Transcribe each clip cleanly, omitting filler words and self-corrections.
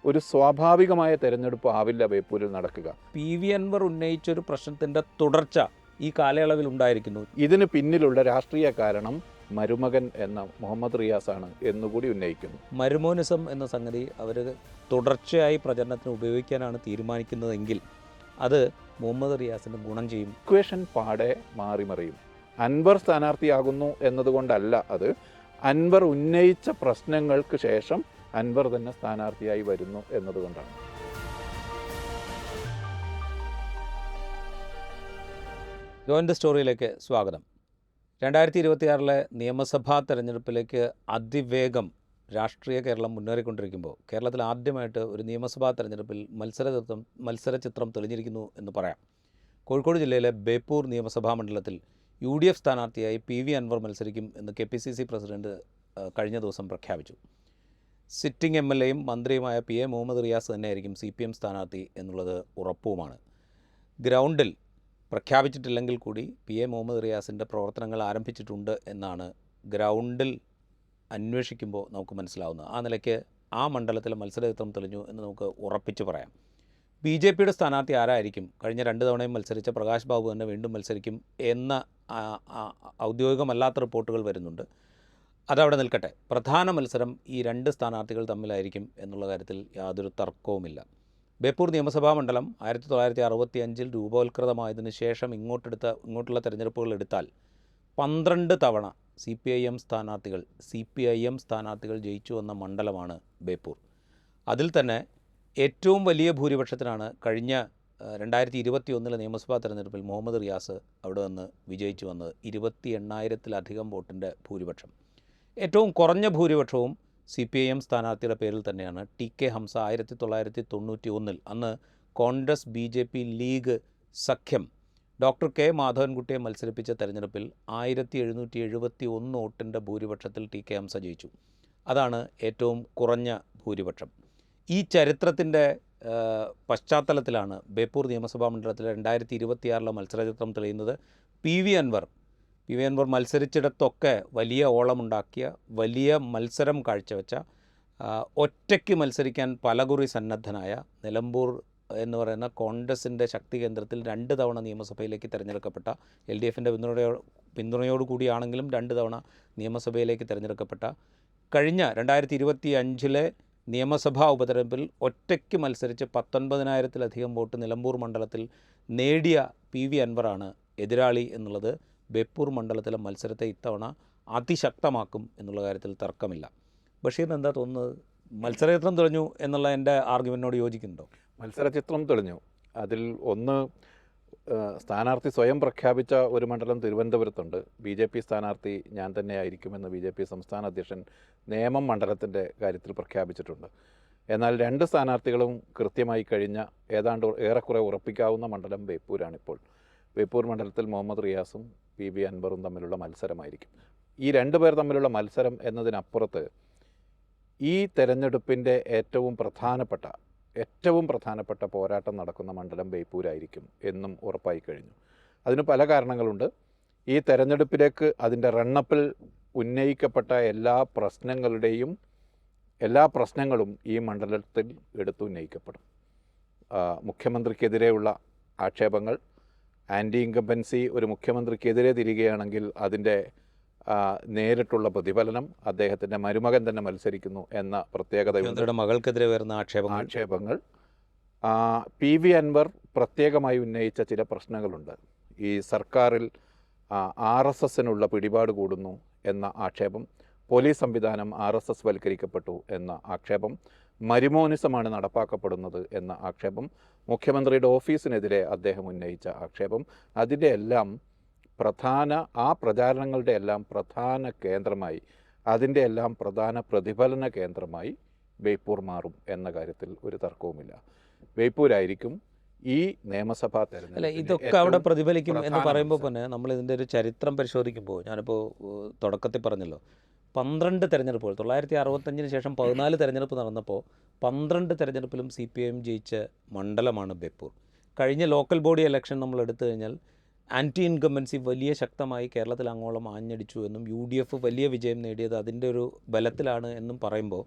ഒരു സ്വാഭാവികമായ തെരഞ്ഞെടുപ്പ് ആവില്ല ബേപ്പൂരിൽ നടക്കുക. PV അൻവർ ഉന്നയിച്ചൊരു പ്രശ്നത്തിൻ്റെ തുടർച്ച ഈ കാലയളവിൽ ഉണ്ടായിരിക്കുന്നു. ഇതിന് പിന്നിലുള്ള രാഷ്ട്രീയ കാരണം മരുമകൻ എന്ന മുഹമ്മദ് റിയാസാണ് എന്നുകൂടി ഉന്നയിക്കുന്നു. മരുമോനിസം എന്ന സംഗതി അവർ തുടർച്ചയായി പ്രചരണത്തിന് ഉപയോഗിക്കാനാണ് തീരുമാനിക്കുന്നതെങ്കിൽ അത് മുഹമ്മദ് റിയാസിന് ഗുണം ചെയ്യും. ഇക്വേഷൻ പാടെ മാറിമറിയും. അൻവർ സ്ഥാനാർത്ഥിയാകുന്നു എന്നതുകൊണ്ടല്ല, അത് അൻവർ ഉന്നയിച്ച പ്രശ്നങ്ങൾക്ക് ശേഷം അൻവർ തന്നെ സ്ഥാനാർത്ഥിയായി വരുന്നു എന്നതുകൊണ്ടാണ്. ജോയിൻ ദ സ്റ്റോറിയിലേക്ക് സ്വാഗതം. 2026 നിയമസഭാ തെരഞ്ഞെടുപ്പിലേക്ക് അതിവേഗം രാഷ്ട്രീയ കേരളം മുന്നേറിക്കൊണ്ടിരിക്കുമ്പോൾ കേരളത്തിൽ ആദ്യമായിട്ട് ഒരു നിയമസഭാ തെരഞ്ഞെടുപ്പിൽ മത്സരചിത്രം തെളിഞ്ഞിരിക്കുന്നു എന്ന് പറയാം. കോഴിക്കോട് ജില്ലയിലെ ബേപ്പൂർ നിയമസഭാ മണ്ഡലത്തിൽ UDF സ്ഥാനാർത്ഥിയായി PV അൻവർ മത്സരിക്കും എന്ന് KPCC പ്രസിഡന്റ് കഴിഞ്ഞ ദിവസം പ്രഖ്യാപിച്ചു. സിറ്റിംഗ് MLAയും മന്ത്രിയുമായ PA മുഹമ്മദ് റിയാസ് തന്നെയായിരിക്കും CPM സ്ഥാനാർത്ഥി എന്നുള്ളത് ഉറപ്പുമാണ്. ഗ്രൗണ്ടിൽ പ്രഖ്യാപിച്ചിട്ടില്ലെങ്കിൽ കൂടി PA മുഹമ്മദ് റിയാസിൻ്റെ പ്രവർത്തനങ്ങൾ ആരംഭിച്ചിട്ടുണ്ട് എന്നാണ് ഗ്രൗണ്ടിൽ അന്വേഷിക്കുമ്പോൾ നമുക്ക് മനസ്സിലാവുന്നത്. ആ നിലയ്ക്ക് ആ മണ്ഡലത്തിലെ മത്സരചിത്രം തെളിഞ്ഞു എന്ന് നമുക്ക് ഉറപ്പിച്ച് പറയാം. BJPയുടെ സ്ഥാനാർത്ഥി ആരായിരിക്കും? കഴിഞ്ഞ 2 തവണയും മത്സരിച്ച പ്രകാശ് ബാബു തന്നെ വീണ്ടും മത്സരിക്കും എന്ന ഔദ്യോഗികമല്ലാത്ത റിപ്പോർട്ടുകൾ വരുന്നുണ്ട്. അതവിടെ നിൽക്കട്ടെ. പ്രധാന മത്സരം ഈ 2 സ്ഥാനാർത്ഥികൾ തമ്മിലായിരിക്കും എന്നുള്ള കാര്യത്തിൽ യാതൊരു തർക്കവുമില്ല. ബേപ്പൂർ നിയമസഭാ മണ്ഡലം 1965 രൂപവത്കൃതമായതിനു ശേഷം ഇങ്ങോട്ടുള്ള തെരഞ്ഞെടുപ്പുകൾ എടുത്താൽ 12 തവണ CPIM സ്ഥാനാർത്ഥികൾ ജയിച്ചു വന്ന മണ്ഡലമാണ് ബേപ്പൂർ. അതിൽ തന്നെ ഏറ്റവും വലിയ ഭൂരിപക്ഷത്തിനാണ് കഴിഞ്ഞ 2021 നിയമസഭാ തെരഞ്ഞെടുപ്പിൽ മുഹമ്മദ് റിയാസ് അവിടെ നിന്ന് വിജയിച്ചു വന്നത്. 28,000-ലധികം വോട്ടിൻ്റെ ഭൂരിപക്ഷം. ഏറ്റവും കുറഞ്ഞ ഭൂരിപക്ഷവും CPIM സ്ഥാനാർത്ഥിയുടെ പേരിൽ തന്നെയാണ്. TK ഹംസ 1991 അന്ന് കോൺഗ്രസ് BJP ലീഗ് സഖ്യം ഡോക്ടർ K മാധവൻകുട്ടിയെ മത്സരിപ്പിച്ച തെരഞ്ഞെടുപ്പിൽ 1771 വോട്ടിൻ്റെ ഭൂരിപക്ഷത്തിൽ TK ഹംസ ജയിച്ചു. അതാണ് ഏറ്റവും കുറഞ്ഞ ഭൂരിപക്ഷം. ഈ ചരിത്രത്തിൻ്റെ പശ്ചാത്തലത്തിലാണ് ബേപ്പൂർ നിയമസഭാ മണ്ഡലത്തിലെ 2026 മത്സരചിത്രം തെളിയുന്നത്. PV അൻവർ മത്സരിച്ചിടത്തൊക്കെ വലിയ ഓളമുണ്ടാക്കിയ, വലിയ മത്സരം കാഴ്ചവെച്ച, ഒറ്റയ്ക്ക് മത്സരിക്കാൻ പലകുറി സന്നദ്ധനായ, നിലമ്പൂർ എന്ന് പറയുന്ന കോൺഗ്രസിൻ്റെ ശക്തി കേന്ദ്രത്തിൽ 2 തവണ നിയമസഭയിലേക്ക് തിരഞ്ഞെടുക്കപ്പെട്ട, LDFൻ്റെ പിന്തുണയോടുകൂടിയാണെങ്കിലും 2 തവണ നിയമസഭയിലേക്ക് തിരഞ്ഞെടുക്കപ്പെട്ട, കഴിഞ്ഞ 2025 നിയമസഭാ ഉപതെരഞ്ഞെടുപ്പിൽ ഒറ്റയ്ക്ക് മത്സരിച്ച് 19,000-ലധികം വോട്ട് നിലമ്പൂർ മണ്ഡലത്തിൽ നേടിയ PV അൻവറാണ് എതിരാളി എന്നുള്ളത് ബേപ്പൂർ മണ്ഡലത്തിലെ മത്സരത്തെ ഇത്തവണ അതിശക്തമാക്കും എന്നുള്ള കാര്യത്തിൽ തർക്കമില്ല. ബഷീറിന് എന്താ തോന്നുന്നത്? മത്സരചിത്രം തെളിഞ്ഞു എന്നുള്ള എൻ്റെ ആർഗ്യുമെൻറ്റിനോട് യോജിക്കുന്നുണ്ടോ? മത്സരചിത്രം തെളിഞ്ഞു. അതിൽ ഒന്ന്, സ്ഥാനാർത്ഥി സ്വയം പ്രഖ്യാപിച്ച ഒരു മണ്ഡലം തിരുവനന്തപുരത്തുണ്ട്. BJP സ്ഥാനാർത്ഥി ഞാൻ തന്നെയായിരിക്കുമെന്ന് BJP സംസ്ഥാന അധ്യക്ഷൻ നേമം മണ്ഡലത്തിൻ്റെ കാര്യത്തിൽ പ്രഖ്യാപിച്ചിട്ടുണ്ട്. എന്നാൽ 2 സ്ഥാനാർത്ഥികളും കൃത്യമായി കഴിഞ്ഞ ഏതാണ്ട് ഏറെക്കുറെ ഉറപ്പിക്കാവുന്ന മണ്ഡലം ബേപ്പൂരാണിപ്പോൾ. ബേപ്പൂർ മണ്ഡലത്തിൽ മുഹമ്മദ് റിയാസും PV അൻവറും തമ്മിലുള്ള മത്സരമായിരിക്കും. ഈ 2 പേർ തമ്മിലുള്ള മത്സരം എന്നതിനപ്പുറത്ത് ഈ തെരഞ്ഞെടുപ്പിൻ്റെ ഏറ്റവും പ്രധാനപ്പെട്ട പോരാട്ടം നടക്കുന്ന മണ്ഡലം ബേപ്പൂരായിരിക്കും എന്നും ഉറപ്പായി കഴിഞ്ഞു. അതിന് പല കാരണങ്ങളുണ്ട്. ഈ തെരഞ്ഞെടുപ്പിലേക്ക് അതിൻ്റെ റണ്ണപ്പിൽ ഉന്നയിക്കപ്പെട്ട എല്ലാ പ്രശ്നങ്ങളും ഈ മണ്ഡലത്തിൽ എടുത്തുന്നയിക്കപ്പെടും. മുഖ്യമന്ത്രിക്കെതിരെയുള്ള ആക്ഷേപങ്ങൾ, ആൻറ്റി ഇൻകംബൻസി ഒരു മുഖ്യമന്ത്രിക്കെതിരെ തിരികെയാണെങ്കിൽ അതിൻ്റെ നേരിട്ടുള്ള പ്രതിഫലനം, അദ്ദേഹത്തിൻ്റെ മരുമകൻ തന്നെ മത്സരിക്കുന്നു എന്ന പ്രത്യേകതയുണ്ട്. മകൾക്കെതിരെ വരുന്ന ആക്ഷേപങ്ങൾ, PV അൻവർ പ്രത്യേകമായി ഉന്നയിച്ച ചില പ്രശ്നങ്ങളുണ്ട്. ഈ സർക്കാരിൽ RSSനുള്ള പിടിപാട് കൂടുന്നു എന്ന ആക്ഷേപം, പോലീസ് സംവിധാനം RSS വൽക്കരിക്കപ്പെട്ടു എന്ന ആക്ഷേപം, മരുമോനിസമാണ് നടപ്പാക്കപ്പെടുന്നത് എന്ന ആക്ഷേപം, മുഖ്യമന്ത്രിയുടെ ഓഫീസിനെതിരെ അദ്ദേഹം ഉന്നയിച്ച ആക്ഷേപം, അതിൻ്റെ എല്ലാം പ്രചാരണങ്ങളുടെ എല്ലാം പ്രധാന കേന്ദ്രമായി, അതിൻ്റെ എല്ലാം പ്രധാന പ്രതിഫലന കേന്ദ്രമായി ബേപ്പൂർ മാറും എന്ന കാര്യത്തിൽ ഒരു തർക്കവുമില്ല. ബേപ്പൂരായിരിക്കും ഈ നിയമസഭാ തെരഞ്ഞെടുപ്പ്. ഇതൊക്കെ അവിടെ പ്രതിഫലിക്കും എന്ന് പറയുമ്പോൾ തന്നെ നമ്മൾ ഇതിൻ്റെ ഒരു ചരിത്രം പരിശോധിക്കുമ്പോൾ, ഞാനിപ്പോൾ തുടക്കത്തിൽ പറഞ്ഞല്ലോ, 12 തെരഞ്ഞെടുപ്പുകൾ 1965 ശേഷം 14 തെരഞ്ഞെടുപ്പ് നടന്നപ്പോൾ 12 തെരഞ്ഞെടുപ്പിലും CPIM ജയിച്ച മണ്ഡലമാണ് ബേപ്പൂർ. കഴിഞ്ഞ ലോക്കൽ ബോഡി ഇലക്ഷൻ നമ്മൾ എടുത്തു കഴിഞ്ഞാൽ ആൻറ്റി ഇൻകംബൻസി വലിയ ശക്തമായി കേരളത്തിൽ അങ്ങോളം ആഞ്ഞടിച്ചു എന്നും UDF വലിയ വിജയം നേടിയത് അതിൻ്റെ ഒരു ബലത്തിലാണ് എന്നും പറയുമ്പോൾ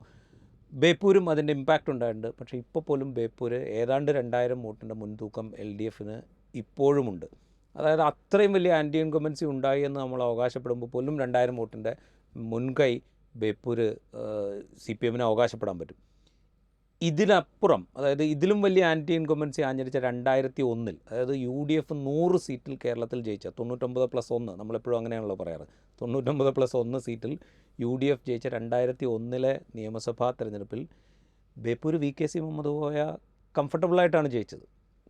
ബേപ്പൂരും അതിൻ്റെ ഇമ്പാക്റ്റ് ഉണ്ടായിട്ടുണ്ട്. പക്ഷേ ഇപ്പോൾ പോലും ബേപ്പൂർ ഏതാണ്ട് 2000 വോട്ടിൻ്റെ മുൻതൂക്കം LDF ഇപ്പോഴുമുണ്ട്. അതായത് അത്രയും വലിയ ആൻറ്റി ഇൻകംബൻസി ഉണ്ടായി എന്ന് നമ്മൾ അവകാശപ്പെടുമ്പോൾ പോലും 2000 വോട്ടിൻ്റെ മുൻകൈ ബേപ്പൂർ CPM അവകാശപ്പെടാൻ പറ്റും. ഇതിനപ്പുറം, അതായത് ഇതിലും വലിയ ആൻറ്റി ഇൻകംബൻസി ആഞ്ഞടിച്ച 2001 അതായത് UDF 100 സീറ്റിൽ കേരളത്തിൽ ജയിച്ച 99+1, നമ്മളെപ്പോഴും അങ്ങനെയാണല്ലോ പറയാറ്, 99+1 സീറ്റിൽ UDF ജയിച്ച 2001 നിയമസഭാ തെരഞ്ഞെടുപ്പിൽ ബേപ്പൂർ VKC മുഹമ്മദ് കോയ കംഫർട്ടബിളായിട്ടാണ് ജയിച്ചത്.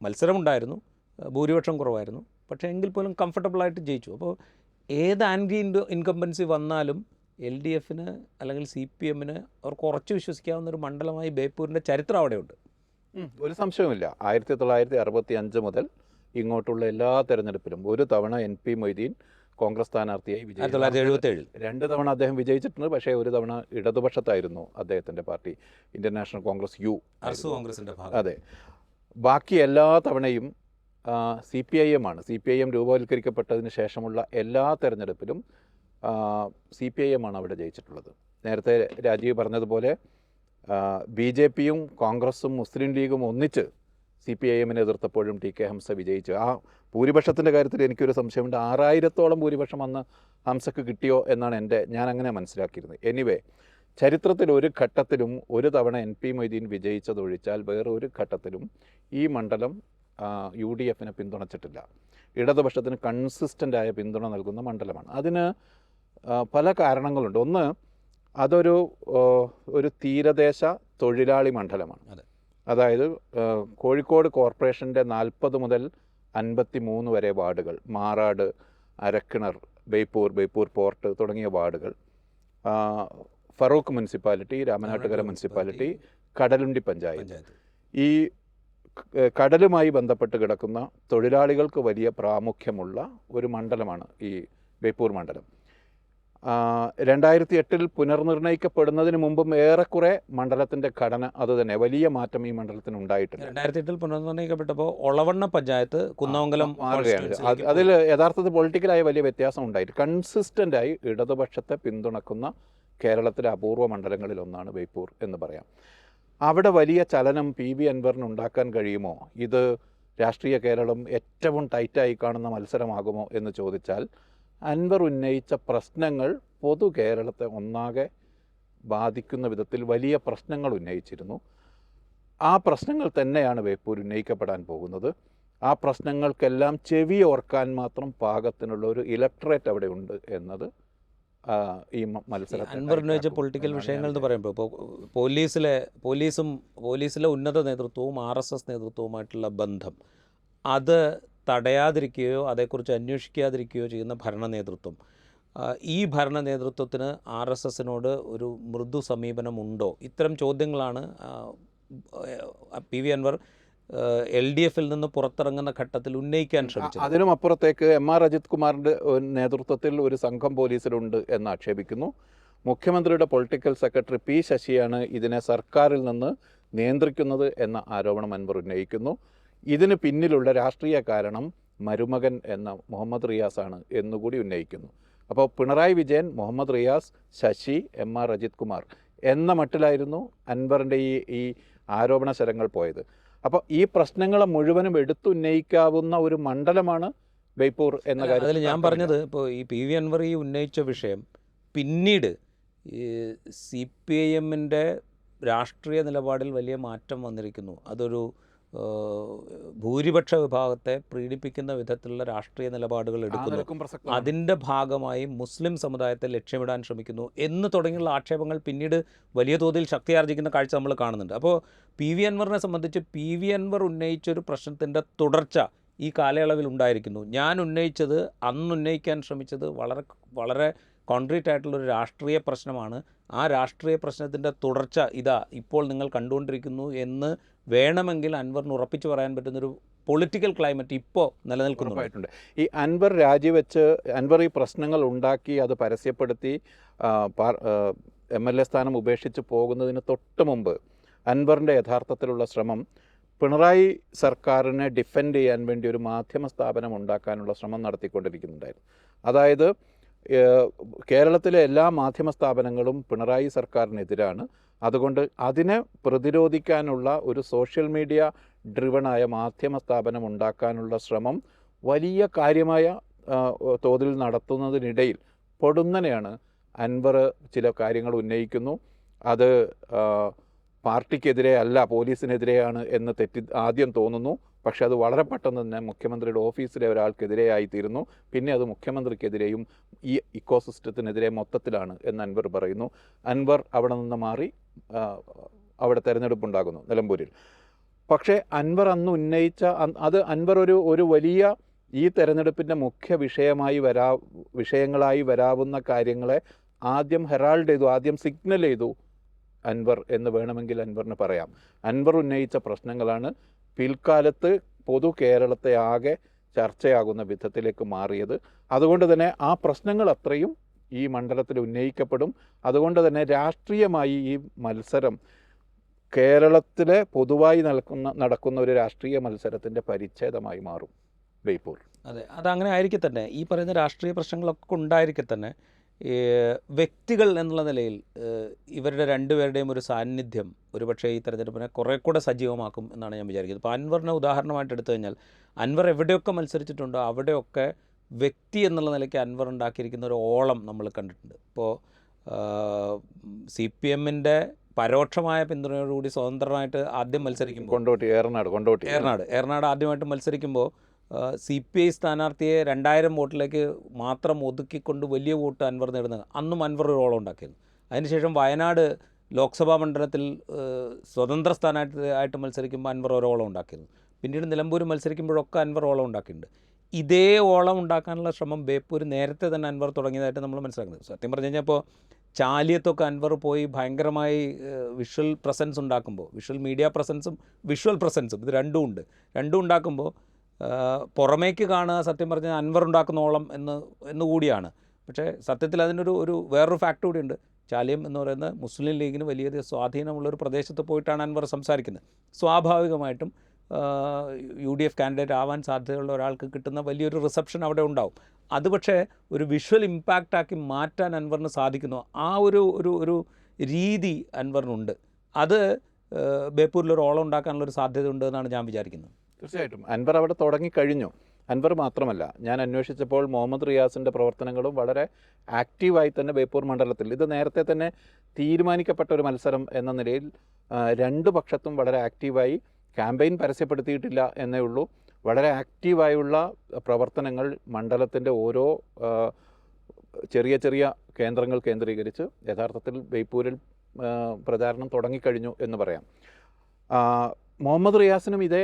മത്സരമുണ്ടായിരുന്നു, ഭൂരിപക്ഷം കുറവായിരുന്നു, പക്ഷേ എങ്കിൽ പോലും കംഫർട്ടബിളായിട്ട് ജയിച്ചു. അപ്പോൾ ഏത് ആൻറ്റി ഇൻകംബൻസി വന്നാലും LDF അല്ലെങ്കിൽ CPM അവർക്ക് ഉറച്ചു വിശ്വസിക്കാവുന്നൊരു മണ്ഡലമായി ബേപ്പൂരിൻ്റെ ചരിത്രം അവിടെയുണ്ട്. ഒരു സംശയവുമില്ല. 1965 മുതൽ ഇങ്ങോട്ടുള്ള എല്ലാ തെരഞ്ഞെടുപ്പിലും ഒരു തവണ NP മൊയ്തീൻ കോൺഗ്രസ് സ്ഥാനാർത്ഥിയായി വിജയിച്ചു. 1977 2 തവണ അദ്ദേഹം വിജയിച്ചിട്ടുണ്ട്. പക്ഷേ ഒരു തവണ ഇടതുപക്ഷത്തായിരുന്നു അദ്ദേഹത്തിൻ്റെ party, Indian national Congress U. കോൺഗ്രസിൻ്റെ ഭാഗം. അതെ. ബാക്കി എല്ലാ തവണയും CPIM ആണ്. CPIM രൂപവൽക്കരിക്കപ്പെട്ടതിന് ശേഷമുള്ള എല്ലാ തെരഞ്ഞെടുപ്പിലും CPIM ആണ് അവിടെ ജയിച്ചിട്ടുള്ളത്. നേരത്തെ രാജീവ് പറഞ്ഞതുപോലെ BJPയും കോൺഗ്രസും മുസ്ലിം ലീഗും ഒന്നിച്ച് CPIM എതിർത്തപ്പോഴും TK ഹംസ വിജയിച്ചു. ആ ഭൂരിപക്ഷത്തിൻ്റെ കാര്യത്തിൽ എനിക്കൊരു സംശയമുണ്ട്. 6000-ഓളം ഭൂരിപക്ഷം അന്ന് ഹംസക്ക് കിട്ടിയോ എന്നാണ് ഞാൻ അങ്ങനെ മനസ്സിലാക്കിയിരുന്നത്. എനിവേ, ചരിത്രത്തിൽ ഒരു ഘട്ടത്തിലും ഒരു തവണ NP മൊയ്തീൻ വിജയിച്ചതൊഴിച്ചാൽ വേറെ ഒരു ഘട്ടത്തിലും ഈ മണ്ഡലം UDF പിന്തുണച്ചിട്ടില്ല. ഇടതുപക്ഷത്തിന് കൺസിസ്റ്റൻ്റായ പിന്തുണ നൽകുന്ന മണ്ഡലമാണ്. അതിന് പല കാരണങ്ങളുണ്ട്. ഒന്ന്, ഒരു തീരദേശ തൊഴിലാളി മണ്ഡലമാണ്. അതായത് കോഴിക്കോട് കോർപ്പറേഷൻ്റെ 40 മുതൽ 53 വരെ വാർഡുകൾ, മാറാട്, അരക്കിണർ, ബേപ്പൂർ പോർട്ട് തുടങ്ങിയ വാർഡുകൾ, ഫറൂഖ് മുനിസിപ്പാലിറ്റി, രാമനാട്ടുകര മുനിസിപ്പാലിറ്റി, കടലുണ്ടി പഞ്ചായത്ത്, ഈ കടലുമായി ബന്ധപ്പെട്ട് കിടക്കുന്ന തൊഴിലാളികൾക്ക് വലിയ പ്രാമുഖ്യമുള്ള ഒരു മണ്ഡലമാണ് ഈ ബേപ്പൂർ മണ്ഡലം. 2008 പുനർനിർണയിക്കപ്പെടുന്നതിന് മുമ്പും ഏറെക്കുറെ മണ്ഡലത്തിൻ്റെ ഘടന അതുതന്നെ, വലിയ മാറ്റം ഈ മണ്ഡലത്തിന് ഉണ്ടായിട്ടില്ല. 2008 പുനർനിർണയിക്കപ്പെട്ടപ്പോൾ ഒളവണ്ണ പഞ്ചായത്ത് കുന്നമംഗലം മാറുകയാണ്. അതിൽ യഥാർത്ഥത്തിൽ പൊളിറ്റിക്കലായ വലിയ വ്യത്യാസം ഉണ്ടായിട്ട് കൺസിസ്റ്റൻ്റായി ഇടതുപക്ഷത്തെ പിന്തുണക്കുന്ന കേരളത്തിലെ അപൂർവ മണ്ഡലങ്ങളിൽ ഒന്നാണ് ബേപ്പൂർ എന്ന് പറയാം. അവിടെ വലിയ ചലനം PV അൻവറിന് ഉണ്ടാക്കാൻ കഴിയുമോ? ഇത് രാഷ്ട്രീയ കേരളം ഏറ്റവും ടൈറ്റായി കാണുന്ന മത്സരമാകുമോ എന്ന് ചോദിച്ചാൽ, അൻവർ ഉന്നയിച്ച പ്രശ്നങ്ങൾ പൊതു കേരളത്തെ ഒന്നാകെ ബാധിക്കുന്ന വിധത്തിൽ വലിയ പ്രശ്നങ്ങൾ ഉന്നയിച്ചിരുന്നു. ആ പ്രശ്നങ്ങൾ തന്നെയാണ് ബേപ്പൂർ ഉന്നയിക്കപ്പെടാൻ പോകുന്നത്. ആ പ്രശ്നങ്ങൾക്കെല്ലാം ചെവി ഓർക്കാൻ മാത്രം പാകത്തിനുള്ള ഒരു ഇലക്ട്രേറ്റ് അവിടെ ഉണ്ട് എന്നത് ഈ മത്സരം. അൻവർ ഉന്നയിച്ച പൊളിറ്റിക്കൽ വിഷയങ്ങൾ എന്ന് പറയുമ്പോൾ ഇപ്പോൾ പോലീസിലെ ഉന്നത നേതൃത്വവും RSS നേതൃത്വവുമായിട്ടുള്ള ബന്ധം, അത് തടയാതിരിക്കുകയോ അതേക്കുറിച്ച് അന്വേഷിക്കാതിരിക്കുകയോ ചെയ്യുന്ന ഭരണ നേതൃത്വം, ഈ ഭരണ നേതൃത്വത്തിന് RSSനോട് ഒരു മൃദു സമീപനമുണ്ടോ? ഇത്തരം ചോദ്യങ്ങളാണ് PV അൻവർ LDF നിന്ന് പുറത്തിറങ്ങുന്ന ഘട്ടത്തിൽ ഉന്നയിക്കാൻ ശ്രമിച്ചത്. അതിനും അപ്പുറത്തേക്ക് MR അജിത് കുമാറിൻ്റെ നേതൃത്വത്തിൽ ഒരു സംഘം പോലീസിലുണ്ട് എന്ന് ആക്ഷേപിക്കുന്നു. മുഖ്യമന്ത്രിയുടെ പൊളിറ്റിക്കൽ സെക്രട്ടറി P ശശിയാണ് ഇതിനെ സർക്കാരിൽ നിന്ന് നിയന്ത്രിക്കുന്നത് എന്ന ആരോപണം അൻവർ ഉന്നയിക്കുന്നു. ഇതിന് പിന്നിലുള്ള രാഷ്ട്രീയ കാരണം മരുമകൻ എന്ന മുഹമ്മദ് റിയാസാണ് എന്നുകൂടി ഉന്നയിക്കുന്നു. അപ്പോൾ പിണറായി വിജയൻ, മുഹമ്മദ് റിയാസ്, ശശി, MR അജിത് കുമാർ എന്ന മട്ടിലായിരുന്നു അൻവറിൻ്റെ ഈ ആരോപണ ശരങ്ങൾ പോയത്. അപ്പോൾ ഈ പ്രശ്നങ്ങളെ മുഴുവനും എടുത്തുന്നയിക്കാവുന്ന ഒരു മണ്ഡലമാണ് ബേപ്പൂർ എന്ന കാര്യത്തിൽ ഞാൻ പറഞ്ഞത്. ഇപ്പോൾ ഈ PV അൻവർ ഈ ഉന്നയിച്ച വിഷയം പിന്നീട് ഈ CPIM രാഷ്ട്രീയ നിലപാടിൽ വലിയ മാറ്റം വന്നിരിക്കുന്നു. അതൊരു ഭൂരിപക്ഷ വിഭാഗത്തെ പ്രീണിപ്പിക്കുന്ന വിധത്തിലുള്ള രാഷ്ട്രീയ നിലപാടുകൾ എടുക്കുന്നു. അതിൻ്റെ ഭാഗമായി മുസ്ലിം സമുദായത്തെ ലക്ഷ്യമിടാൻ ശ്രമിക്കുന്നു എന്ന് തുടങ്ങിയുള്ള ആക്ഷേപങ്ങൾ പിന്നീട് വലിയ തോതിൽ ശക്തിയാർജിക്കുന്ന കാഴ്ച നമ്മൾ കാണുന്നുണ്ട്. അപ്പോൾ PV അൻവറിനെ സംബന്ധിച്ച് PV അൻവർ ഉന്നയിച്ചൊരു പ്രശ്നത്തിൻ്റെ തുടർച്ച ഈ കാലയളവിൽ ഉണ്ടായിരിക്കുന്നു. ഞാൻ അന്ന് ഉന്നയിക്കാൻ ശ്രമിച്ചത് വളരെ കോൺക്രീറ്റ് ആയിട്ടുള്ളൊരു രാഷ്ട്രീയ പ്രശ്നമാണ്. ആ രാഷ്ട്രീയ പ്രശ്നത്തിൻ്റെ തുടർച്ച ഇപ്പോൾ നിങ്ങൾ കണ്ടുകൊണ്ടിരിക്കുന്നു എന്ന് വേണമെങ്കിൽ അൻവറിന് ഉറപ്പിച്ചു പറയാൻ പറ്റുന്നൊരു പൊളിറ്റിക്കൽ ക്ലൈമറ്റ് ഇപ്പോൾ നിലനിൽക്കുന്നുണ്ട്. ഈ അൻവർ രാജിവെച്ച് അൻവർ ഈ പ്രശ്നങ്ങൾ ഉണ്ടാക്കി അത് പരസ്യപ്പെടുത്തി MLA സ്ഥാനം ഉപേക്ഷിച്ച് പോകുന്നതിന് തൊട്ട് മുമ്പ് അൻവറിൻ്റെ യഥാർത്ഥത്തിലുള്ള ശ്രമം പിണറായി സർക്കാരിനെ ഡിഫെൻഡ് ചെയ്യാൻ വേണ്ടി ഒരു മാധ്യമ സ്ഥാപനം ഉണ്ടാക്കാനുള്ള ശ്രമം നടത്തിക്കൊണ്ടിരിക്കുന്നുണ്ടായിരുന്നു. അതായത് കേരളത്തിലെ എല്ലാ മാധ്യമ സ്ഥാപനങ്ങളും പിണറായി സർക്കാരിനെതിരാണ്. അതുകൊണ്ട് അതിനെ പ്രതിരോധിക്കാനുള്ള ഒരു സോഷ്യൽ മീഡിയ ഡ്രിവണായ മാധ്യമ സ്ഥാപനം ഉണ്ടാക്കാനുള്ള ശ്രമം വലിയ കാര്യമായ തോതിൽ നടത്തുന്നതിനിടയിൽ പൊടുന്നനെയാണ് അൻവർ ചില കാര്യങ്ങൾ ഉന്നയിക്കുന്നു. അത് പാർട്ടിക്കെതിരെ അല്ല, പോലീസിനെതിരെയാണ് എന്ന് ആദ്യം തോന്നുന്നു. പക്ഷെ അത് വളരെ പെട്ടെന്ന് തന്നെ മുഖ്യമന്ത്രിയുടെ ഓഫീസിലെ ഒരാൾക്കെതിരെയായി തീരുന്നു. പിന്നെ അത് മുഖ്യമന്ത്രിക്കെതിരെയും ഈ ഇക്കോസിസ്റ്റത്തിനെതിരെ മൊത്തത്തിലാണ് എന്ന് അൻവർ പറയുന്നു. അൻവർ അവിടെ നിന്ന് മാറി അവിടെ തെരഞ്ഞെടുപ്പുണ്ടാകുന്നു നിലമ്പൂരിൽ. പക്ഷേ അൻവർ അന്ന് ഉന്നയിച്ച അത് അൻവർ ഒരു വലിയ ഈ തെരഞ്ഞെടുപ്പിൻ്റെ മുഖ്യ വിഷയങ്ങളായി വരാവുന്ന കാര്യങ്ങളെ ആദ്യം ഹെറാൾഡ് ചെയ്തു, ആദ്യം സിഗ്നൽ ചെയ്തു അൻവർ എന്ന് വേണമെങ്കിൽ അൻവറിന് പറയാം. അൻവർ ഉന്നയിച്ച പ്രശ്നങ്ങളാണ് പിൽക്കാലത്ത് കേരളത്തെ ആകെ ചർച്ചയാകുന്ന വിധത്തിലേക്ക് മാറിയത്. അതുകൊണ്ട് തന്നെ ആ പ്രശ്നങ്ങൾ അത്രയും ഈ മണ്ഡലത്തിൽ ഉന്നയിക്കപ്പെടും. അതുകൊണ്ട് തന്നെ രാഷ്ട്രീയമായി ഈ മത്സരം കേരളത്തിലെ പൊതുവായി നടക്കുന്ന ഒരു രാഷ്ട്രീയ മത്സരത്തിൻ്റെ പരിച്ഛേദമായി മാറും ബേപ്പൂർ. അതെ, അതങ്ങനെ ആയിരിക്കെ തന്നെ ഈ പറയുന്ന രാഷ്ട്രീയ പ്രശ്നങ്ങളൊക്കെ ഉണ്ടായിരിക്കെ തന്നെ വ്യക്തികൾ എന്നുള്ള നിലയിൽ ഇവരുടെ രണ്ടുപേരുടെയും ഒരു സാന്നിധ്യം ഒരുപക്ഷേ ഈ തെരഞ്ഞെടുപ്പിനെ കുറേ കൂടെ സജീവമാക്കും എന്നാണ് ഞാൻ വിചാരിക്കുന്നത്. ഇപ്പോൾ അൻവറിനെ ഉദാഹരണമായിട്ട് എടുത്തു കഴിഞ്ഞാൽ അൻവർ എവിടെയൊക്കെ മത്സരിച്ചിട്ടുണ്ടോ അവിടെയൊക്കെ വ്യക്തി എന്നുള്ള നിലയ്ക്ക് അൻവർ ഉണ്ടാക്കിയിരിക്കുന്ന ഒരു ഓളം നമ്മൾ കണ്ടിട്ടുണ്ട്. ഇപ്പോൾ CPM-ൻ്റെ പരോക്ഷമായ പിന്തുണയോടുകൂടി സ്വതന്ത്രമായിട്ട് ആദ്യം മത്സരിക്കുമ്പോൾ ഏറനാട് ആദ്യമായിട്ട് മത്സരിക്കുമ്പോൾ CPI സ്ഥാനാർത്ഥിയെ 2000 വോട്ടിലേക്ക് മാത്രം ഒതുക്കിക്കൊണ്ട് വലിയ വോട്ട് അൻവർ നേടുന്നത് അന്നും അൻവർ ഒരു ഓളം ഉണ്ടാക്കിയിരുന്നു. അതിനുശേഷം വയനാട് ലോക്സഭാ മണ്ഡലത്തിൽ സ്വതന്ത്ര സ്ഥാനാർത്ഥിയായിട്ട് മത്സരിക്കുമ്പോൾ അൻവർ ഒരോളം ഉണ്ടാക്കിയിരുന്നു. പിന്നീട് നിലമ്പൂർ മത്സരിക്കുമ്പോഴൊക്കെ അൻവർ ഓളം ഉണ്ടാക്കിയിട്ടുണ്ട്. ഇതേ ഓളം ഉണ്ടാക്കാനുള്ള ശ്രമം ബേപ്പൂർ നേരത്തെ തന്നെ അൻവർ തുടങ്ങിയതായിട്ട് നമ്മൾ മനസ്സിലാക്കുന്നത്. സത്യം പറഞ്ഞു കഴിഞ്ഞാൽ ഇപ്പോൾ ചാലിയത്തൊക്കെ അൻവർ പോയി ഭയങ്കരമായി വിഷ്വൽ പ്രസൻസ് ഉണ്ടാക്കുമ്പോൾ, വിഷ്വൽ മീഡിയ പ്രസൻസും വിഷ്വൽ പ്രസൻസും ഇത് രണ്ടും ഉണ്ടാക്കുമ്പോൾ പുറമേക്ക് കാണുക സത്യം പറഞ്ഞാൽ അൻവർ ഉണ്ടാക്കുന്ന ഓളം എന്നുകൂടിയാണ്. പക്ഷേ സത്യത്തിൽ അതിനൊരു വേറൊരു ഫാക്ട് കൂടിയുണ്ട്. ചാലിയം എന്ന് പറയുന്ന മുസ്ലിം ലീഗിന് വലിയ സ്വാധീനമുള്ളൊരു പ്രദേശത്ത് പോയിട്ടാണ് അൻവർ സംസാരിക്കുന്നത്. സ്വാഭാവികമായിട്ടും UDF കാൻഡിഡേറ്റ് ആവാൻ സാധ്യതയുള്ള ഒരാൾക്ക് കിട്ടുന്ന വലിയൊരു റിസപ്ഷൻ അവിടെ ഉണ്ടാവും. അത് പക്ഷേ ഒരു വിഷ്വൽ ഇമ്പാക്റ്റാക്കി മാറ്റാൻ അൻവറിന് സാധിക്കുന്നു. ആ ഒരു രീതി അൻവറിനുണ്ട്. അത് ബേപ്പൂരിലൊരു ഓളം ഉണ്ടാക്കാനുള്ളൊരു സാധ്യതയുണ്ട് എന്നാണ് ഞാൻ വിചാരിക്കുന്നത്. തീർച്ചയായിട്ടും അൻവർ അവിടെ തുടങ്ങിക്കഴിഞ്ഞു. അൻവർ മാത്രമല്ല, ഞാൻ അന്വേഷിച്ചപ്പോൾ മുഹമ്മദ് റിയാസിൻ്റെ പ്രവർത്തനങ്ങളും വളരെ ആക്റ്റീവായി തന്നെ ബേപ്പൂർ മണ്ഡലത്തിൽ, ഇത് നേരത്തെ തന്നെ തീരുമാനിക്കപ്പെട്ട ഒരു മത്സരം എന്ന നിലയിൽ രണ്ട് പക്ഷത്തും വളരെ ആക്റ്റീവായി, ക്യാമ്പയിൻ പരസ്യപ്പെടുത്തിയിട്ടില്ല എന്നേ ഉള്ളൂ, വളരെ ആക്റ്റീവായുള്ള പ്രവർത്തനങ്ങൾ മണ്ഡലത്തിൻ്റെ ഓരോ ചെറിയ കേന്ദ്രങ്ങൾ കേന്ദ്രീകരിച്ച് യഥാർത്ഥത്തിൽ ബേപ്പൂരിൽ പ്രചാരണം തുടങ്ങിക്കഴിഞ്ഞു എന്ന് പറയാം. മുഹമ്മദ് റിയാസിനും ഇതേ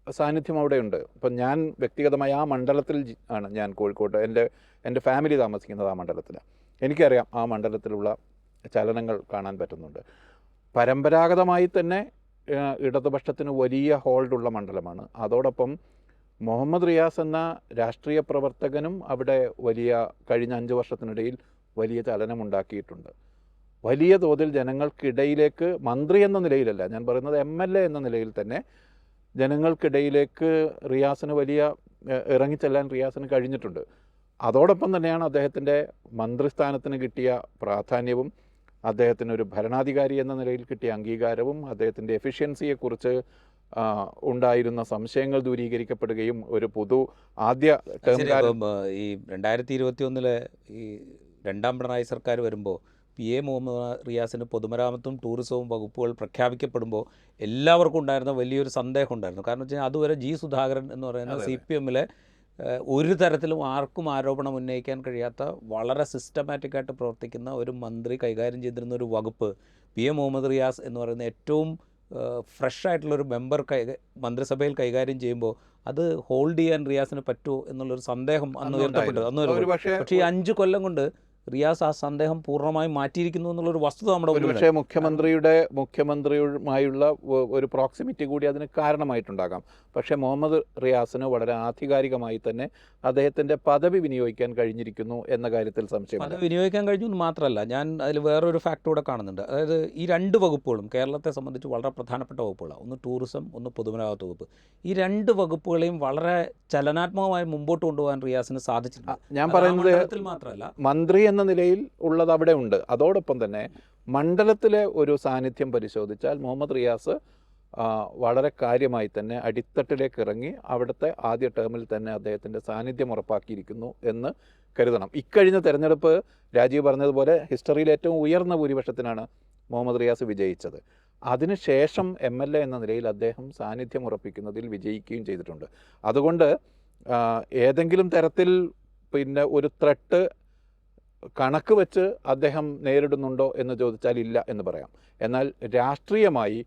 സാന്നിധ്യം അവിടെയുണ്ട്. ഇപ്പം ഞാൻ വ്യക്തിഗതമായി ആ മണ്ഡലത്തിൽ ആണ്, ഞാൻ കോഴിക്കോട്ട്, എൻ്റെ ഫാമിലി താമസിക്കുന്നത് ആ മണ്ഡലത്തിലാണ്. എനിക്കറിയാം ആ മണ്ഡലത്തിലുള്ള ചലനങ്ങൾ കാണാൻ പറ്റുന്നുണ്ട്. പരമ്പരാഗതമായി തന്നെ ഇടതുപക്ഷത്തിന് വലിയ ഹോൾഡുള്ള മണ്ഡലമാണ്. അതോടൊപ്പം മുഹമ്മദ് റിയാസ് എന്ന രാഷ്ട്രീയ പ്രവർത്തകനും അവിടെ കഴിഞ്ഞ 5 വർഷത്തിനിടയിൽ വലിയ ചലനമുണ്ടാക്കിയിട്ടുണ്ട്. വലിയ തോതിൽ ജനങ്ങൾക്കിടയിലേക്ക്, മന്ത്രി എന്ന നിലയിലല്ല ഞാൻ പറയുന്നത്, MLA എന്ന നിലയിൽ തന്നെ ജനങ്ങൾക്കിടയിലേക്ക് റിയാസിന് ഇറങ്ങിച്ചെല്ലാൻ റിയാസിന് കഴിഞ്ഞിട്ടുണ്ട്. അതോടൊപ്പം തന്നെയാണ് അദ്ദേഹത്തിൻ്റെ മന്ത്രിസ്ഥാനത്തിന് കിട്ടിയ പ്രാധാന്യവും അദ്ദേഹത്തിന് ഒരു ഭരണാധികാരി എന്ന നിലയിൽ കിട്ടിയ അംഗീകാരവും അദ്ദേഹത്തിൻ്റെ എഫിഷ്യൻസിയെക്കുറിച്ച് ഉണ്ടായിരുന്ന സംശയങ്ങൾ ദൂരീകരിക്കപ്പെടുകയും ഒരു ആദ്യ ടേം ഈ 2021 ഈ രണ്ടാം പിണറായി സർക്കാർ വരുമ്പോൾ PA മുഹമ്മദ് റിയാസിന് പൊതുമരാമത്തും ടൂറിസവും വകുപ്പുകൾ പ്രഖ്യാപിക്കപ്പെടുമ്പോൾ എല്ലാവർക്കും ഉണ്ടായിരുന്ന വലിയൊരു സന്ദേഹം ഉണ്ടായിരുന്നു. കാരണം വെച്ചാൽ അതുവരെ G. സുധാകരൻ എന്ന് പറയുന്ന CPM-ലെ ഒരു തരത്തിലും ആർക്കും ആരോപണം ഉന്നയിക്കാൻ കഴിയാത്ത വളരെ സിസ്റ്റമാറ്റിക്കായിട്ട് പ്രവർത്തിക്കുന്ന ഒരു മന്ത്രി കൈകാര്യം ചെയ്തിരുന്ന ഒരു വകുപ്പ് PA മുഹമ്മദ് റിയാസ് എന്ന് പറയുന്ന ഏറ്റവും ഫ്രഷ് ആയിട്ടുള്ളൊരു മെമ്പർ മന്ത്രിസഭയിൽ കൈകാര്യം ചെയ്യുമ്പോൾ അത് ഹോൾഡ് ചെയ്യാൻ റിയാസിന് പറ്റുമോ എന്നുള്ളൊരു സന്ദേഹം അന്ന് ഉയർത്തപ്പെട്ടത്. പക്ഷേ ഈ 5 കൊല്ലം കൊണ്ട് റിയാസ് ആ സന്ദേഹം പൂർണ്ണമായും മാറ്റിയിരിക്കുന്നു എന്നുള്ളൊരു വസ്തുത നമ്മുടെ പക്ഷേ മുഖ്യമന്ത്രിയുമായുള്ള ഒരു പ്രോക്സിമിറ്റി കൂടി അതിന് കാരണമായിട്ടുണ്ടാകാം. പക്ഷേ മുഹമ്മദ് റിയാസിന് വളരെ ആധികാരികമായി തന്നെ അദ്ദേഹത്തിൻ്റെ പദവി വിനിയോഗിക്കാൻ കഴിഞ്ഞിരിക്കുന്നു എന്ന കാര്യത്തിൽ സംശയം. പദവി വിനിയോഗിക്കാൻ കഴിഞ്ഞു എന്ന് മാത്രമല്ല, ഞാൻ അതിൽ വേറൊരു ഫാക്ട് കൂടെ കാണുന്നുണ്ട്. അതായത് ഈ 2 വകുപ്പുകളും കേരളത്തെ സംബന്ധിച്ച് വളരെ പ്രധാനപ്പെട്ട വകുപ്പുകളാണ്. ഒന്ന് ടൂറിസം, ഒന്ന് പൊതുമരാമത്ത് വകുപ്പ്. ഈ 2 വകുപ്പുകളെയും വളരെ ചലനാത്മകമായി മുമ്പോട്ട് കൊണ്ടുപോകാൻ റിയാസിന് സാധിച്ചിട്ടുണ്ട്. ഞാൻ പറയുന്നത് മാത്രമല്ല, മന്ത്രി എന്ന നിലയിൽ ഉള്ളത് അവിടെ ഉണ്ട്. അതോടൊപ്പം തന്നെ മണ്ഡലത്തിലെ ഒരു സാന്നിധ്യം പരിശോധിച്ചാൽ മുഹമ്മദ് റിയാസ് വളരെ കാര്യമായി തന്നെ അടിത്തട്ടിലേക്ക് ഇറങ്ങി അവിടുത്തെ ആദ്യ ടേമിൽ തന്നെ അദ്ദേഹത്തിൻ്റെ സാന്നിധ്യം ഉറപ്പാക്കിയിരിക്കുന്നു എന്ന് കരുതണം. ഇക്കഴിഞ്ഞ തെരഞ്ഞെടുപ്പ് രാജീവ് പറഞ്ഞതുപോലെ ഹിസ്റ്ററിയിൽ ഏറ്റവും ഉയർന്ന ഭൂരിപക്ഷത്തിനാണ് മുഹമ്മദ് റിയാസ് വിജയിച്ചത്. അതിനുശേഷം MLA എന്ന നിലയിൽ അദ്ദേഹം സാന്നിധ്യം ഉറപ്പിക്കുന്നതിൽ വിജയിക്കുകയും ചെയ്തിട്ടുണ്ട്. അതുകൊണ്ട് ഏതെങ്കിലും തരത്തിൽ പിന്നെ ഒരു ത്രെട്ട് കണക്ക് വെച്ച് അദ്ദേഹം നേരിടുന്നുണ്ടോ എന്ന് ചോദിച്ചാൽ ഇല്ല എന്ന് പറയാം. എന്നാൽ രാഷ്ട്രീയമായി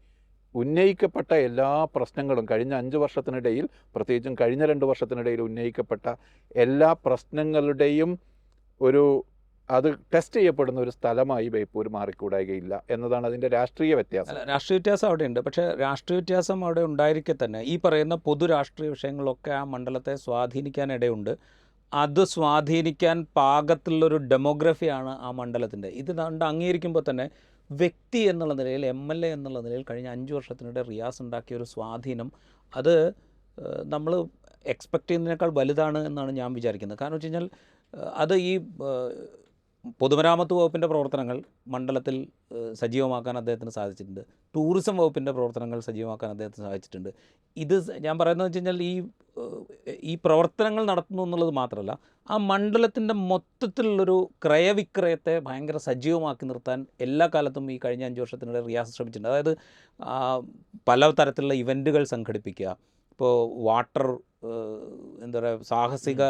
ഉന്നയിക്കപ്പെട്ട എല്ലാ പ്രശ്നങ്ങളും കഴിഞ്ഞ 5 വർഷത്തിനിടയിൽ, പ്രത്യേകിച്ചും കഴിഞ്ഞ 2 വർഷത്തിനിടയിൽ ഉന്നയിക്കപ്പെട്ട എല്ലാ പ്രശ്നങ്ങളുടെയും അത് ടെസ്റ്റ് ചെയ്യപ്പെടുന്ന ഒരു സ്ഥലമായി ബേപ്പൂർ മാറിക്കൂടായികയില്ല എന്നതാണ് അതിൻ്റെ രാഷ്ട്രീയ വ്യത്യാസം. രാഷ്ട്രീയ വ്യത്യാസം അവിടെയുണ്ട്. പക്ഷേ രാഷ്ട്രീയ വ്യത്യാസം അവിടെ ഉണ്ടായിരിക്കെ തന്നെ ഈ പറയുന്ന പൊതു രാഷ്ട്രീയ വിഷയങ്ങളൊക്കെ ആ മണ്ഡലത്തെ സ്വാധീനിക്കാനിടയുണ്ട്. അത് സ്വാധീനിക്കാൻ പാകത്തിലുള്ളൊരു ഡെമോഗ്രഫിയാണ് ആ മണ്ഡലത്തിൻ്റെ. ഇത് അംഗീകരിക്കുമ്പോൾ തന്നെ വ്യക്തി എന്നുള്ള നിലയിൽ, MLA എന്നുള്ള നിലയിൽ കഴിഞ്ഞ 5 വർഷത്തിനിടെ റിയാസ് ഉണ്ടാക്കിയ ഒരു സ്വാധീനം അത് നമ്മൾ എക്സ്പെക്റ്റ് ചെയ്യുന്നതിനേക്കാൾ വലുതാണ് എന്നാണ് ഞാൻ വിചാരിക്കുന്നത്. കാരണം വെച്ച് കഴിഞ്ഞാൽ അത് ഈ പൊതുമരാമത്ത് വകുപ്പിൻ്റെ പ്രവർത്തനങ്ങൾ മണ്ഡലത്തിൽ സജീവമാക്കാൻ അദ്ദേഹത്തിന് സാധിച്ചിട്ടുണ്ട്. ടൂറിസം വകുപ്പിൻ്റെ പ്രവർത്തനങ്ങൾ സജീവമാക്കാൻ അദ്ദേഹത്തിന് സാധിച്ചിട്ടുണ്ട്. ഇത് ഞാൻ പറയുന്നത് വെച്ച് കഴിഞ്ഞാൽ ഈ പ്രവർത്തനങ്ങൾ നടത്തുന്നു എന്നുള്ളത് മാത്രമല്ല, ആ മണ്ഡലത്തിൻ്റെ മൊത്തത്തിലുള്ളൊരു ക്രയവിക്രയത്തെ ഭയങ്കര സജീവമാക്കി നിർത്താൻ എല്ലാ കാലത്തും ഈ കഴിഞ്ഞ 5 വർഷത്തിനിടെ റിയാസ് ശ്രമിച്ചിട്ടുണ്ട്. അതായത് പല തരത്തിലുള്ള ഇവൻറ്റുകൾ സംഘടിപ്പിക്കുക. ഇപ്പോൾ വാട്ടർ എന്താ പറയുക, സാഹസിക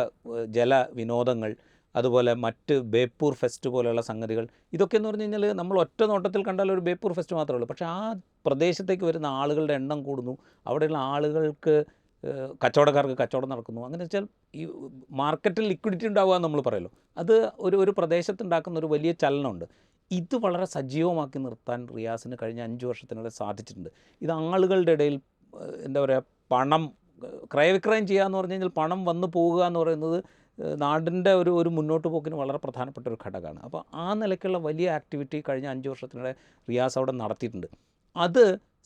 ജല വിനോദങ്ങൾ, അതുപോലെ മറ്റ് ബേപ്പൂർ ഫെസ്റ്റ് പോലെയുള്ള സംഗതികൾ. ഇതൊക്കെ എന്ന് പറഞ്ഞു കഴിഞ്ഞാൽ നമ്മൾ ഒറ്റ നോട്ടത്തിൽ കണ്ടാൽ ഒരു ബേപ്പൂർ ഫെസ്റ്റ് മാത്രമേ ഉള്ളൂ. പക്ഷേ ആ പ്രദേശത്തേക്ക് വരുന്ന ആളുകളുടെ എണ്ണം കൂടുന്നു, അവിടെയുള്ള ആളുകൾക്ക് കച്ചവടക്കാർക്ക് കച്ചവടം നടക്കുന്നു. അങ്ങനെ വെച്ചാൽ ഈ മാർക്കറ്റിൽ ലിക്വിഡിറ്റി ഉണ്ടാവുക എന്ന് നമ്മൾ പറയുമല്ലോ, അത് ഒരു പ്രദേശത്തുണ്ടാക്കുന്ന ഒരു വലിയ ചലനമുണ്ട്. ഇത് വളരെ സജീവമാക്കി നിർത്താൻ റിയാസിന് കഴിഞ്ഞ 5 വർഷത്തിനിടെ സാധിച്ചിട്ടുണ്ട്. ഇത് ആളുകളുടെ ഇടയിൽ എന്താ പറയുക, പണം ക്രയവിക്രയം ചെയ്യുക എന്ന് പറഞ്ഞു കഴിഞ്ഞാൽ പണം വന്നു പോവുക എന്ന് പറയുന്നത് നാടിൻ്റെ ഒരു മുന്നോട്ട് പോക്കിന് വളരെ പ്രധാനപ്പെട്ട ഒരു ഘടകമാണ്. അപ്പോൾ ആ നിലയ്ക്കുള്ള വലിയ ആക്ടിവിറ്റി കഴിഞ്ഞ 5 വർഷത്തിനിടെ റിയാസ് അവിടെ നടത്തിയിട്ടുണ്ട്. അത്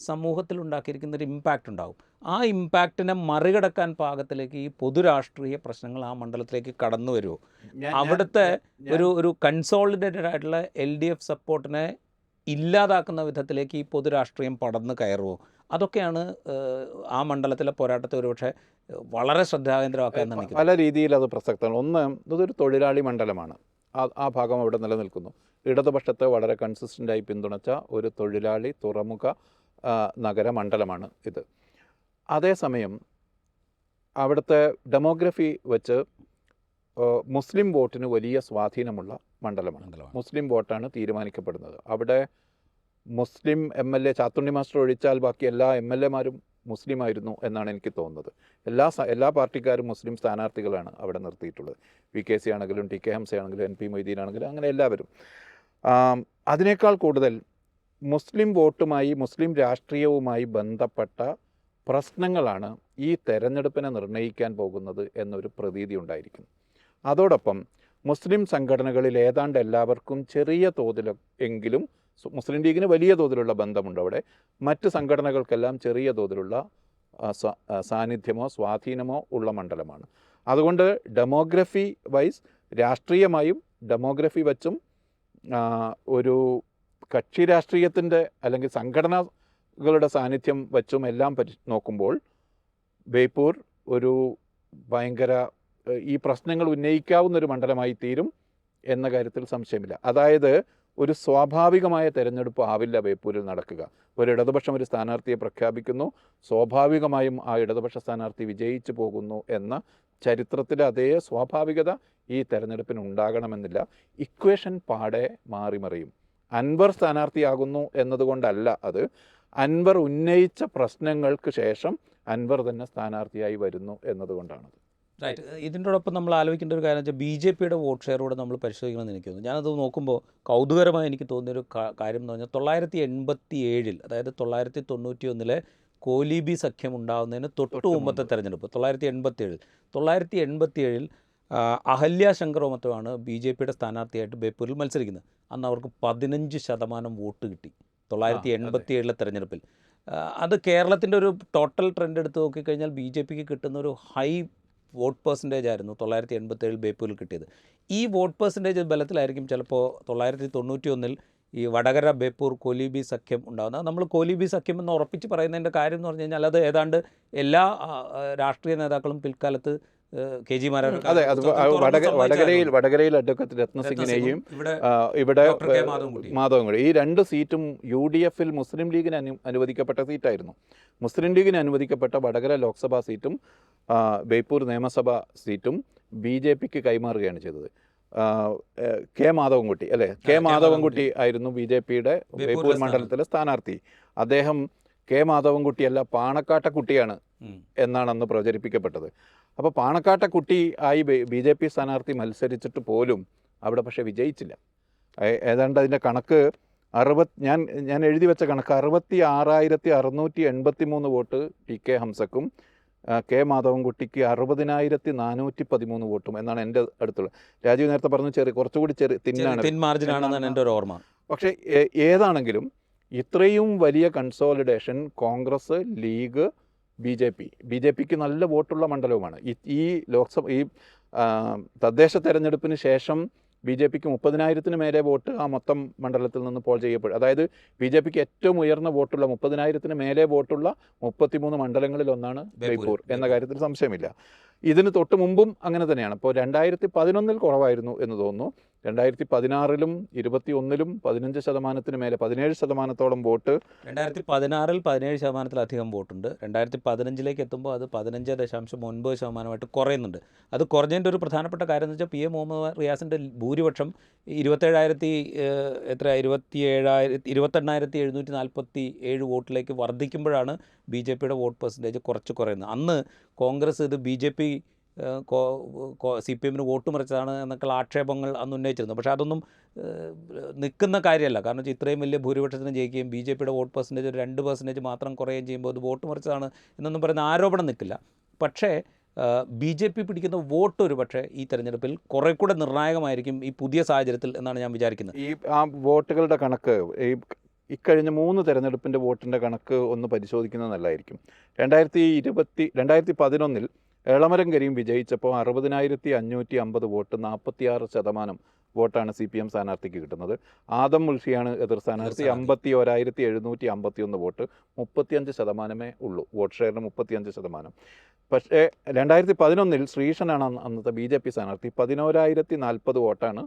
സമൂഹത്തിൽ ഉണ്ടാക്കിയിരിക്കുന്ന ഒരു ഇമ്പാക്റ്റ് ഉണ്ടാവും. ആ ഇമ്പാക്റ്റിനെ മറികടക്കാൻ പാകത്തിലേക്ക് ഈ പൊതുരാഷ്ട്രീയ പ്രശ്നങ്ങൾ ആ മണ്ഡലത്തിലേക്ക് കടന്നു വരുമോ? അവിടുത്തെ ഒരു കൺസോളിഡേറ്റഡ് ആയിട്ടുള്ള LDF സപ്പോർട്ടിനെ ഇല്ലാതാക്കുന്ന വിധത്തിലേക്ക് ഈ പൊതുരാഷ്ട്രീയം പടർന്ന് കയറുമോ? അതൊക്കെയാണ് ആ മണ്ഡലത്തിലെ പോരാട്ടത്തെ ഒരുപക്ഷെ വളരെ ശ്രദ്ധാകേന്ദ്രമാക്കാൻ എനിക്ക് പല രീതിയിൽ അത് പ്രസക്തമാണ്. ഒന്ന്, ഇതൊരു തൊഴിലാളി മണ്ഡലമാണ്. ആ ഭാഗം അവിടെ നിലനിൽക്കുന്നു. ഇടതുപക്ഷത്തെ വളരെ കൺസിസ്റ്റൻ്റായി പിന്തുണച്ച ഒരു തൊഴിലാളി തുറമുഖ നഗര മണ്ഡലമാണ് ഇത്. അതേസമയം അവിടുത്തെ ഡെമോഗ്രഫി വെച്ച് മുസ്ലിം വോട്ടിന് വലിയ സ്വാധീനമുള്ള മണ്ഡലമാണ്. മുസ്ലിം വോട്ടാണ് തീരുമാനിക്കപ്പെടുന്നത്. അവിടെ മുസ്ലിം MLA ചാത്തുണ്ണി മാസ്റ്റർ ഒഴിച്ചാൽ ബാക്കി എല്ലാ MLA മാരും മുസ്ലിം ആയിരുന്നു എന്നാണ് എനിക്ക് തോന്നുന്നത്. എല്ലാ പാർട്ടിക്കാരും മുസ്ലിം സ്ഥാനാർത്ഥികളാണ് അവിടെ നിർത്തിയിട്ടുള്ളത്. VKC ആണെങ്കിലും TK ഹംസ ആണെങ്കിലും NP മൊയ്തീൻ ആണെങ്കിലും അങ്ങനെ എല്ലാവരും. അതിനേക്കാൾ കൂടുതൽ മുസ്ലിം വോട്ടുമായി, മുസ്ലിം രാഷ്ട്രീയവുമായി ബന്ധപ്പെട്ട പ്രശ്നങ്ങളാണ് ഈ തെരഞ്ഞെടുപ്പിനെ നിർണ്ണയിക്കാൻ പോകുന്നത് എന്നൊരു പ്രതീതി ഉണ്ടായിരിക്കുന്നു. അതോടൊപ്പം മുസ്ലിം സംഘടനകളിൽ ഏതാണ്ട് എല്ലാവർക്കും ചെറിയ തോതിലെങ്കിലും, മുസ്ലിം ലീഗിന് വലിയ തോതിലുള്ള ബന്ധമുണ്ട് അവിടെ, മറ്റ് സംഘടനകൾക്കെല്ലാം ചെറിയ തോതിലുള്ള സാന്നിധ്യമോ സ്വാധീനമോ ഉള്ള മണ്ഡലമാണ്. അതുകൊണ്ട് ഡെമോഗ്രഫി വൈസ്, രാഷ്ട്രീയമായും ഡെമോഗ്രഫി വച്ചും ഒരു കക്ഷി രാഷ്ട്രീയത്തിൻ്റെ അല്ലെങ്കിൽ സംഘടനകളുടെ സാന്നിധ്യം വച്ചും എല്ലാം നോക്കുമ്പോൾ ബേപ്പൂർ ഒരു ഭയങ്കര ഈ പ്രശ്നങ്ങൾ ഉന്നയിക്കാവുന്നൊരു മണ്ഡലമായി തീരും എന്ന കാര്യത്തിൽ സംശയമില്ല. അതായത് ഒരു സ്വാഭാവികമായ തെരഞ്ഞെടുപ്പ് ആവില്ല ബേപ്പൂരിൽ നടക്കുക. ഒരു ഇടതുപക്ഷം ഒരു സ്ഥാനാർത്ഥിയെ പ്രഖ്യാപിക്കുന്നു, സ്വാഭാവികമായും ആ ഇടതുപക്ഷ സ്ഥാനാർത്ഥി വിജയിച്ചു പോകുന്നു എന്ന ചരിത്രത്തിലെ അതേ സ്വാഭാവികത ഈ തെരഞ്ഞെടുപ്പിന് ഉണ്ടാകണമെന്നില്ല. ഇക്വേഷൻ പാടെ മാറിമറിയും. അൻവർ സ്ഥാനാർത്ഥിയാകുന്നു എന്നതുകൊണ്ടല്ല അത്, അൻവർ ഉന്നയിച്ച പ്രശ്നങ്ങൾക്ക് ശേഷം അൻവർ തന്നെ സ്ഥാനാർത്ഥിയായി വരുന്നു എന്നതുകൊണ്ടാണത്. റൈറ്റ്. ഇതിനോടൊപ്പം നമ്മൾ ആലോചിക്കേണ്ട ഒരു കാര്യം വെച്ചാൽ BJPയുടെ വോട്ട് ഷെയറോടെ നമ്മൾ പരിശോധിക്കണമെന്ന് എനിക്ക് തോന്നുന്നു. ഞാനത് നോക്കുമ്പോൾ കൗതുകരമായി എനിക്ക് തോന്നിയൊരു കാര്യം എന്ന് പറഞ്ഞാൽ 987, അതായത് 991 കോലീബി സഖ്യം ഉണ്ടാകുന്നതിന് തൊട്ട് മുമ്പത്തെ തെരഞ്ഞെടുപ്പ് 987 അഹല്യ ശങ്കർ മറ്റുമാണ് BJPയുടെ സ്ഥാനാർത്ഥിയായിട്ട് ബേപ്പൂരിൽ മത്സരിക്കുന്നത്. അന്ന് അവർക്ക് 15% വോട്ട് കിട്ടി 987 തെരഞ്ഞെടുപ്പിൽ. അത് കേരളത്തിൻ്റെ ഒരു ടോട്ടൽ ട്രെൻഡ് എടുത്ത് നോക്കിക്കഴിഞ്ഞാൽ BJPക്ക് കിട്ടുന്ന ഒരു ഹൈ വോട്ട് പെർസെൻറ്റേജ് ആയിരുന്നു 987 ബേപ്പൂരിൽ കിട്ടിയത്. ഈ വോട്ട് പെർസെൻറ്റേജ് ബലത്തിലായിരിക്കും ചിലപ്പോൾ 991 ഈ വടകര ബേപ്പൂർ കോലീബി സഖ്യം ഉണ്ടാകുന്നത്. നമ്മൾ കോലീബി സഖ്യം എന്ന് ഉറപ്പിച്ച് പറയുന്നതിൻ്റെ കാര്യം എന്ന് പറഞ്ഞു കഴിഞ്ഞാൽ അത് ഏതാണ്ട് എല്ലാ രാഷ്ട്രീയ നേതാക്കളും പിൽക്കാലത്ത് കെ ജി മാരാർ അതെ, അത് വടകരയിൽ അഡ്വക്കേറ്റ് രത്നസിംഗിനെയും ഇവിടെ മാധവൻകുട്ടി, ഈ 2 സീറ്റും UDF-ൽ മുസ്ലിം ലീഗിന് അനുവദിക്കപ്പെട്ട സീറ്റായിരുന്നു. മുസ്ലിം ലീഗിന് അനുവദിക്കപ്പെട്ട വടകര ലോക്സഭാ സീറ്റും ബേപ്പൂർ നിയമസഭാ സീറ്റും BJPക്ക് കൈമാറുകയാണ് ചെയ്തത്. കെ മാധവൻകുട്ടി അല്ലേ, കെ മാധവൻകുട്ടി ആയിരുന്നു BJPയുടെ ബേപ്പൂർ മണ്ഡലത്തിലെ സ്ഥാനാർത്ഥി. അദ്ദേഹം കെ മാധവൻകുട്ടിയല്ല പാണക്കാട്ടക്കുട്ടിയാണ് എന്നാണ് അന്ന് പ്രചരിപ്പിക്കപ്പെട്ടത്. അപ്പോൾ പാണക്കാട്ടക്കുട്ടി ആയി BJP സ്ഥാനാർത്ഥി മത്സരിച്ചിട്ട് പോലും അവിടെ പക്ഷേ വിജയിച്ചില്ല. ഏതാണ്ട് അതിൻ്റെ കണക്ക് ഞാൻ എഴുതി വെച്ച കണക്ക് 66,683 വോട്ട് PK ഹംസക്കും കെ മാധവൻകുട്ടിക്ക് 60,413 വോട്ടും എന്നാണ് എൻ്റെ അടുത്തുള്ള. രാജീവ് നേരത്തെ പറഞ്ഞു കുറച്ചുകൂടി തിൻ മാർജിനാണെന്നാണ് എൻ്റെ ഒരു ഓർമ്മ. പക്ഷേ ഏതാണെങ്കിലും ഇത്രയും വലിയ കൺസോളിഡേഷൻ കോൺഗ്രസ്, ലീഗ്, BJPക്ക് നല്ല വോട്ടുള്ള മണ്ഡലവുമാണ്. ഈ തദ്ദേശ തെരഞ്ഞെടുപ്പിന് ശേഷം BJPക്ക് 30,000-ന് മേലെ വോട്ട് ആ മൊത്തം മണ്ഡലത്തിൽ നിന്ന് പോൾ ചെയ്യപ്പെടും. അതായത് BJPക്ക് ഏറ്റവും ഉയർന്ന വോട്ടുള്ള 30,000-ന് മേലെ വോട്ടുള്ള 33 മണ്ഡലങ്ങളിൽ ഒന്നാണ് ബേപ്പൂർ എന്ന കാര്യത്തിൽ സംശയമില്ല. ഇതിന് തൊട്ട് മുമ്പും അങ്ങനെ തന്നെയാണ്. ഇപ്പോൾ 2011 കുറവായിരുന്നു എന്ന് തോന്നുന്നു. 2016-ലും 21-ലും 15%-ന് മേലെ 17%-ഓളം വോട്ട്. 2016-ൽ 17%-ലധികം വോട്ടുണ്ട്. 2015-ലേക്ക് എത്തുമ്പോൾ അത് 15.9%-ആയിട്ട് കുറയുന്നുണ്ട്. അത് കുറഞ്ഞതിൻ്റെ ഒരു പ്രധാനപ്പെട്ട കാര്യം എന്ന് വെച്ചാൽ PA മുഹമ്മദ് റിയാസിൻ്റെ ഭൂരിപക്ഷം 28,747 വോട്ടിലേക്ക് വർദ്ധിക്കുമ്പോഴാണ് BJPയുടെ വോട്ട് പെർസെൻറ്റേജ് കുറച്ച് കുറയുന്നത്. അന്ന് കോൺഗ്രസ് ഇത് BJP CPM-ന് വോട്ട് മറിച്ചതാണ് എന്നൊക്കെയുള്ള ആക്ഷേപങ്ങൾ അന്ന് ഉന്നയിച്ചിരുന്നു. പക്ഷേ അതൊന്നും നിൽക്കുന്ന കാര്യമല്ല. കാരണം വെച്ചാൽ ഇത്രയും വലിയ ഭൂരിപക്ഷത്തിന് ജയിക്കുകയും BJPയുടെ വോട്ട് പെർസെൻറ്റേജ് ഒരു 2% മാത്രം കുറയുകയും ചെയ്യുമ്പോൾ അത് വോട്ട് മറിച്ചതാണ് എന്നൊന്നും പറയുന്ന ആരോപണം നിൽക്കില്ല. പക്ഷേ BJP പിടിക്കുന്ന വോട്ട് ഒരു പക്ഷേ ഈ തെരഞ്ഞെടുപ്പിൽ കുറെ കൂടെ നിർണായകമായിരിക്കും ഈ പുതിയ സാഹചര്യത്തിൽ എന്നാണ് ഞാൻ വിചാരിക്കുന്നത്. ഈ ആ വോട്ടുകളുടെ കണക്ക് ഇക്കഴിഞ്ഞ 3 തെരഞ്ഞെടുപ്പിൻ്റെ വോട്ടിൻ്റെ കണക്ക് ഒന്ന് പരിശോധിക്കുന്നത് നല്ലതായിരിക്കും. 2011-ൽ എളമരം കരീം വിജയിച്ചപ്പോൾ 60,550 വോട്ട്, 46% വോട്ടാണ് CPM സ്ഥാനാർത്ഥിക്ക് കിട്ടുന്നത്. ആദം മുൾഷിയാണ് എതിർ സ്ഥാനാർത്ഥി, 51,751 വോട്ട്, 35% ഉള്ളൂ. വോട്ട് ഷെയറിന് 35%. പക്ഷേ 2011-ൽ ശ്രീഷനാണ് അന്നത്തെ BJP സ്ഥാനാർത്ഥി, 11,040 വോട്ടാണ്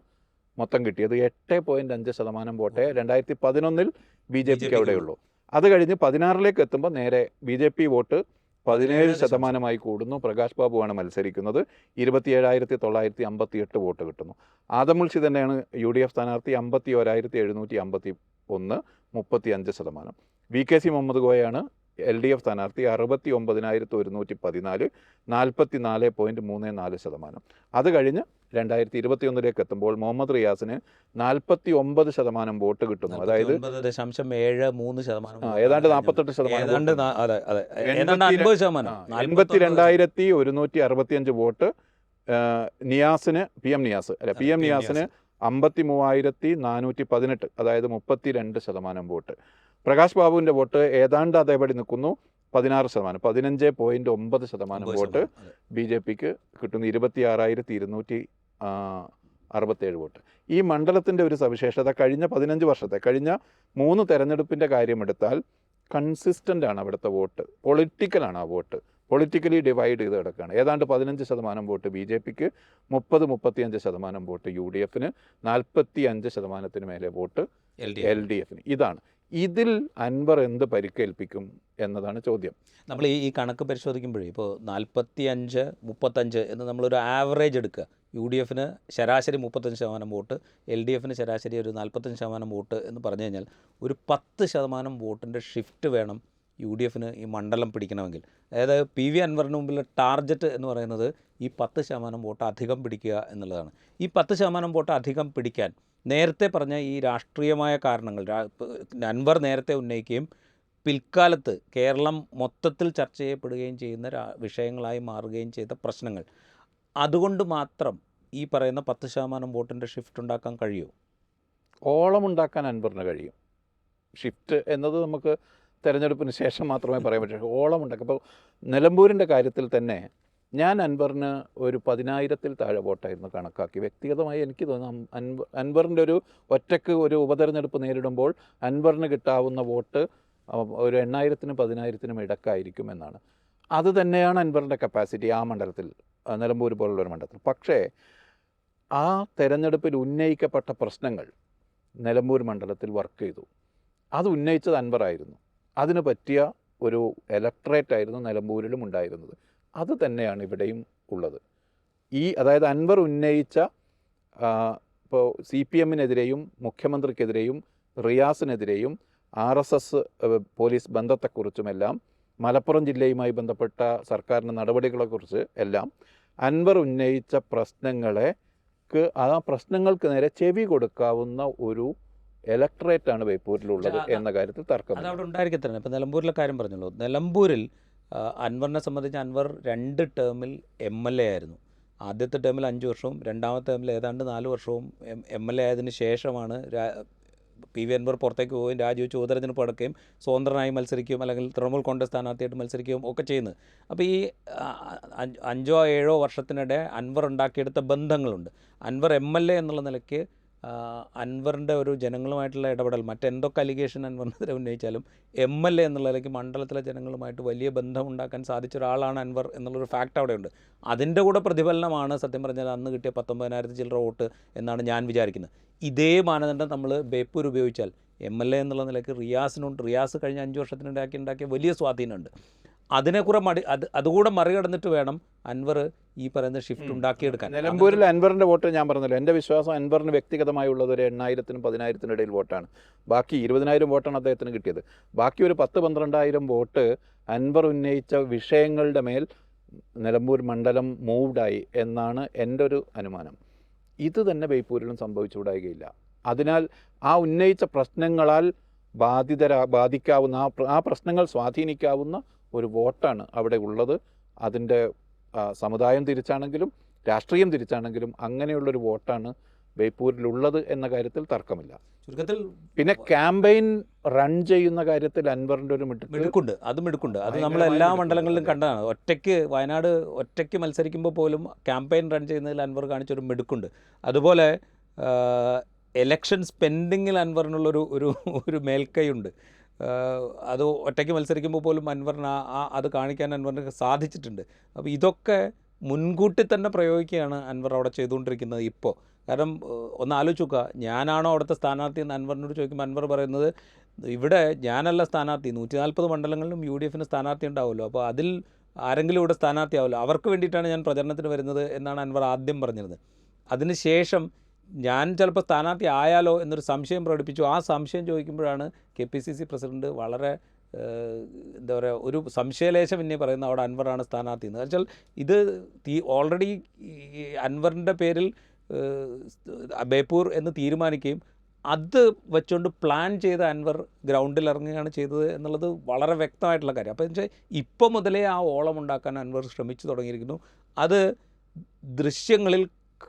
മൊത്തം കിട്ടിയത്. 8.5% വോട്ടേ 2011-ൽ BJPക്ക് അവിടെയുള്ളൂ. അത് കഴിഞ്ഞ് 16-ലേക്ക് എത്തുമ്പോൾ നേരെ BJP വോട്ട് 17% കൂടുന്നു. പ്രകാശ് ബാബുവാണ് മത്സരിക്കുന്നത്. 27,958 വോട്ട് കിട്ടുന്നു. ആദം മുൾഷി തന്നെയാണ് UDF സ്ഥാനാർത്ഥി, 51,751, 35%. VKC മുഹമ്മദ് കോയയാണ് LDF സ്ഥാനാർത്ഥി, 69,114, 44.34%. അത് കഴിഞ്ഞ് 2021-ലേക്ക് എത്തുമ്പോൾ മുഹമ്മദ് റിയാസിന് 49% വോട്ട് കിട്ടുന്നു. അതായത് 49.73%, ഏതാണ്ട് 48%, 82,165 വോട്ട്. നിയാസിന് PM നിയാസ് 53,418, അതായത് 32% വോട്ട്. പ്രകാശ് ബാബുവിൻ്റെ വോട്ട് ഏതാണ്ട് അതേപടി നിൽക്കുന്നു, 16%, 15.9% വോട്ട് BJPക്ക് കിട്ടുന്നു. 26,267 വോട്ട്. ഈ മണ്ഡലത്തിൻ്റെ ഒരു സവിശേഷത കഴിഞ്ഞ 15 വർഷത്തെ, കഴിഞ്ഞ 3 തെരഞ്ഞെടുപ്പിൻ്റെ കാര്യമെടുത്താൽ കൺസിസ്റ്റൻ്റ് ആണ് അവിടുത്തെ വോട്ട്. പൊളിറ്റിക്കലാണ് ആ വോട്ട്, പൊളിറ്റിക്കലി ഡിവൈഡ് ചെയ്ത് കിടക്കുകയാണ്. ഏതാണ്ട് 15% വോട്ട് BJPക്ക്, 30-35% വോട്ട് UDF-ന്, 45%-ന് മേലെ വോട്ട് LDF-ന്. ഇതിൽ അൻവർ എന്ത് പരിക്കേൽപ്പിക്കും എന്നതാണ് ചോദ്യം. നമ്മൾ ഈ കണക്ക് പരിശോധിക്കുമ്പോഴേ ഇപ്പോൾ 45-35 എന്ന് നമ്മളൊരു ആവറേജ് എടുക്കുക. UDF-ന് ശരാശരി 35% വോട്ട്, LDF-ന് ശരാശരി ഒരു 45% വോട്ട് എന്ന് പറഞ്ഞു കഴിഞ്ഞാൽ ഒരു 10% വോട്ടിൻ്റെ ഷിഫ്റ്റ് വേണം UDF-ന് ഈ മണ്ഡലം പിടിക്കണമെങ്കിൽ. അതായത് PV അൻവറിന് മുമ്പിലെ ടാർഗറ്റ് എന്ന് പറയുന്നത് ഈ 10% വോട്ട് അധികം പിടിക്കുക എന്നുള്ളതാണ്. ഈ 10% വോട്ട് അധികം പിടിക്കാൻ നേരത്തെ പറഞ്ഞ ഈ രാഷ്ട്രീയമായ കാരണങ്ങൾ അൻവർ നേരത്തെ ഉന്നയിക്കുകയും പിൽക്കാലത്ത് കേരളം മൊത്തത്തിൽ ചർച്ച ചെയ്യപ്പെടുകയും ചെയ്യുന്ന വിഷയങ്ങളായി മാറുകയും ചെയ്ത പ്രശ്നങ്ങൾ, അതുകൊണ്ട് മാത്രം ഈ പറയുന്ന 10% വോട്ടിൻ്റെ ഷിഫ്റ്റ് ഉണ്ടാക്കാൻ കഴിയുമോ? ഓളം ഉണ്ടാക്കാൻ അൻവറിന് കഴിയും. ഷിഫ്റ്റ് എന്നത് നമുക്ക് തെരഞ്ഞെടുപ്പിന് ശേഷം മാത്രമേ പറയാൻ പറ്റൂ. ഓളം ഉണ്ടാക്കും. ഇപ്പോൾ നിലമ്പൂരിൻ്റെ കാര്യത്തിൽ തന്നെ ഞാൻ അൻവറിന് ഒരു 10,000-ൽ താഴെ വോട്ടായിരുന്നു കണക്കാക്കി. വ്യക്തിഗതമായി എനിക്ക് തോന്നുന്നു അൻവറിൻ്റെ ഒരു ഒറ്റയ്ക്ക് ഒരു ഉപതെരഞ്ഞെടുപ്പ് നേരിടുമ്പോൾ അൻവറിന് കിട്ടാവുന്ന വോട്ട് ഒരു 8,000-നും 10,000-നും ഇടക്കായിരിക്കും എന്നാണ്. അത് തന്നെയാണ് അൻവറിൻ്റെ കപ്പാസിറ്റി ആ മണ്ഡലത്തിൽ, നിലമ്പൂർ പോലുള്ളൊരു മണ്ഡലത്തിൽ. പക്ഷേ ആ തെരഞ്ഞെടുപ്പിൽ ഉന്നയിക്കപ്പെട്ട പ്രശ്നങ്ങൾ നിലമ്പൂർ മണ്ഡലത്തിൽ വർക്ക് ചെയ്തു. അത് ഉന്നയിച്ചത് അൻവറായിരുന്നു. അതിന് പറ്റിയ ഒരു ഇലക്ട്രേറ്റ് ആയിരുന്നു നിലമ്പൂരിലും ഉണ്ടായിരുന്നത്. അത് തന്നെയാണ് ഇവിടെയും ഉള്ളത്. അതായത് അൻവർ ഉന്നയിച്ച ഇപ്പോൾ CPM-നെതിരെയും മുഖ്യമന്ത്രിക്കെതിരെയും റിയാസിനെതിരെയും RSS പോലീസ് ബന്ധത്തെക്കുറിച്ചുമെല്ലാം മലപ്പുറം ജില്ലയുമായി ബന്ധപ്പെട്ട സർക്കാരിൻ്റെ നടപടികളെക്കുറിച്ച് എല്ലാം അൻവർ ഉന്നയിച്ച ആ പ്രശ്നങ്ങൾക്ക് നേരെ ചെവി കൊടുക്കാവുന്ന ഒരു ഇലക്ട്രേറ്റാണ് ബേപ്പൂരിലുള്ളത് എന്ന കാര്യത്തിൽ തർക്കമില്ല. അതവിടെ ഉണ്ടായിരിക്കെ തന്നെ. ഇപ്പോൾ നിലമ്പൂരിലെ കാര്യം പറഞ്ഞല്ലോ. നിലമ്പൂരിൽ അൻവറിനെ സംബന്ധിച്ച് അൻവർ 2 ടേമിൽ MLA ആയിരുന്നു. ആദ്യത്തെ ടേമിൽ 5 വർഷവും രണ്ടാമത്തെ ടേമിൽ ഏതാണ്ട് 4 വർഷവും MLA ആയതിനു ശേഷമാണ് PV അൻവർ പുറത്തേക്ക് പോവുകയും രാജിവെച്ച് ഉപതെരഞ്ഞെടുപ്പ് നടക്കുകയും സ്വതന്ത്രനായി മത്സരിക്കുകയും അല്ലെങ്കിൽ തൃണമൂൽ കോൺഗ്രസ് സ്ഥാനാർത്ഥിയായിട്ട് മത്സരിക്കുകയും ഒക്കെ ചെയ്യുന്നത്. അപ്പോൾ ഈ 5-7 വർഷത്തിനിടെ അൻവർ ഉണ്ടാക്കിയെടുത്ത ബന്ധങ്ങളുണ്ട്. അൻവർ MLA എന്നുള്ള നിലയ്ക്ക് അൻവറിൻ്റെ ഒരു ജനങ്ങളുമായിട്ടുള്ള ഇടപെടൽ, മറ്റെന്തൊക്കെ അലിഗേഷൻ അൻവറിനെതിരെ ഉന്നയിച്ചാലും MLA എന്നുള്ള നിലയ്ക്ക് മണ്ഡലത്തിലെ ജനങ്ങളുമായിട്ട് വലിയ ബന്ധമുണ്ടാക്കാൻ സാധിച്ച ഒരാളാണ് അൻവർ എന്നുള്ളൊരു ഫാക്റ്റ് അവിടെയുണ്ട്. അതിൻ്റെ കൂടെ പ്രതിഫലനമാണ് സത്യം പറഞ്ഞാൽ അന്ന് കിട്ടിയ 19,000 ചില്ലറ വോട്ട് എന്നാണ് ഞാൻ വിചാരിക്കുന്നത്. ഇതേ മാനദണ്ഡം നമ്മൾ ബേപ്പൂർ ഉപയോഗിച്ചാൽ MLA എന്നുള്ള നിലയ്ക്ക് റിയാസ് കഴിഞ്ഞ 5 വർഷത്തിനുണ്ടാക്കിയ വലിയ സ്വാധീനമുണ്ട്. അതുകൂടെ മറികടന്നിട്ട് വേണം അൻവർ ഈ പറയുന്ന ഷിഫ്റ്റ് ഉണ്ടാക്കിയെടുക്കാൻ. നിലമ്പൂരിൽ അൻവറിൻ്റെ വോട്ട് ഞാൻ പറഞ്ഞല്ലോ, എൻ്റെ വിശ്വാസം അൻവറിന് വ്യക്തിഗതമായുള്ളത് ഒരു 8,000-നും 10,000-നും ഇടയിൽ വോട്ടാണ്. ബാക്കി 20,000 വോട്ടാണ് അദ്ദേഹത്തിന് കിട്ടിയത്. ബാക്കി ഒരു 10-12,000 വോട്ട് അൻവർ ഉന്നയിച്ച വിഷയങ്ങളുടെ മേൽ നിലമ്പൂർ മണ്ഡലം മൂവ്ഡായി എന്നാണ് എൻ്റെ ഒരു അനുമാനം. ഇത് തന്നെ ബേപ്പൂരിലും സംഭവിച്ചുകൂടായികയില്ല. അതിനാൽ ആ ഉന്നയിച്ച പ്രശ്നങ്ങളാൽ ബാധിക്കാവുന്ന ആ പ്രശ്നങ്ങൾ സ്വാധീനിക്കാവുന്ന ഒരു വോട്ടാണ് അവിടെ ഉള്ളത്. അതിൻ്റെ സമുദായം തിരിച്ചാണെങ്കിലും രാഷ്ട്രീയം തിരിച്ചാണെങ്കിലും അങ്ങനെയുള്ളൊരു വോട്ടാണ് ബേപ്പൂരിലുള്ളത് എന്ന കാര്യത്തിൽ തർക്കമില്ല. ചുരുക്കത്തിൽ പിന്നെ ക്യാമ്പയിൻ റൺ ചെയ്യുന്ന കാര്യത്തിൽ അൻവറിൻ്റെ ഒരു മിടുക്കുണ്ട്. അത് നമ്മൾ എല്ലാ മണ്ഡലങ്ങളിലും കണ്ടതാണ്. വയനാട് ഒറ്റയ്ക്ക് മത്സരിക്കുമ്പോൾ പോലും ക്യാമ്പയിൻ റൺ ചെയ്യുന്നതിൽ അൻവർ കാണിച്ചൊരു മിടുക്കുണ്ട്. അതുപോലെ എലക്ഷൻ സ്പെൻഡിങ്ങിൽ അൻവറിനുള്ളൊരു ഒരു മേൽക്കൈയുണ്ട്. അത് ഒറ്റയ്ക്ക് മത്സരിക്കുമ്പോൾ പോലും അൻവറിന് അത് കാണിക്കാൻ അൻവറിന് സാധിച്ചിട്ടുണ്ട്. അപ്പോൾ ഇതൊക്കെ മുൻകൂട്ടി തന്നെ പ്രയോഗിക്കുകയാണ് അൻവർ അവിടെ ചെയ്തുകൊണ്ടിരിക്കുന്നത് ഇപ്പോൾ. കാരണം ഒന്ന് ആലോചിച്ച് നോക്കുക, ഞാനാണോ അവിടുത്തെ സ്ഥാനാർത്ഥി എന്ന് അൻവറിനോട് ചോദിക്കുമ്പോൾ അൻവർ പറയുന്നത് ഇവിടെ ഞാനല്ല സ്ഥാനാർത്ഥി, 140 മണ്ഡലങ്ങളിലും UDF-ന് സ്ഥാനാർത്ഥി ഉണ്ടാവുമല്ലോ, അപ്പോൾ അതിൽ ആരെങ്കിലും ഇവിടെ സ്ഥാനാർത്ഥിയാവുമല്ലോ, അവർക്ക് വേണ്ടിയിട്ടാണ് ഞാൻ പ്രചരണത്തിന് വരുന്നത് എന്നാണ് അൻവർ ആദ്യം പറഞ്ഞിരുന്നത്. അതിനുശേഷം ഞാൻ ചിലപ്പോൾ സ്ഥാനാർത്ഥി ആയാലോ എന്നൊരു സംശയം പ്രകടിപ്പിച്ചു. ആ സംശയം ചോദിക്കുമ്പോഴാണ് KPCC പ്രസിഡന്റ് വളരെ എന്താ പറയുക, ഒരു സംശയലേശം പിന്നെ പറയുന്ന അവിടെ അൻവറാണ് സ്ഥാനാർത്ഥി എന്ന്. വെച്ചാൽ ഇത് ഓൾറെഡി അൻവറിൻ്റെ പേരിൽ ബേപ്പൂർ എന്ന് തീരുമാനിക്കുകയും അത് വെച്ചുകൊണ്ട് പ്ലാൻ ചെയ്ത അൻവർ ഗ്രൗണ്ടിൽ ഇറങ്ങുകയാണ് ചെയ്തത് എന്നുള്ളത് വളരെ വ്യക്തമായിട്ടുള്ള കാര്യം. അപ്പോൾ എന്ന് വെച്ചാൽ ഇപ്പോൾ മുതലേ ആ ഓളം ഉണ്ടാക്കാൻ അൻവർ ശ്രമിച്ചു തുടങ്ങിയിരിക്കുന്നു. അത് ദൃശ്യങ്ങളിൽ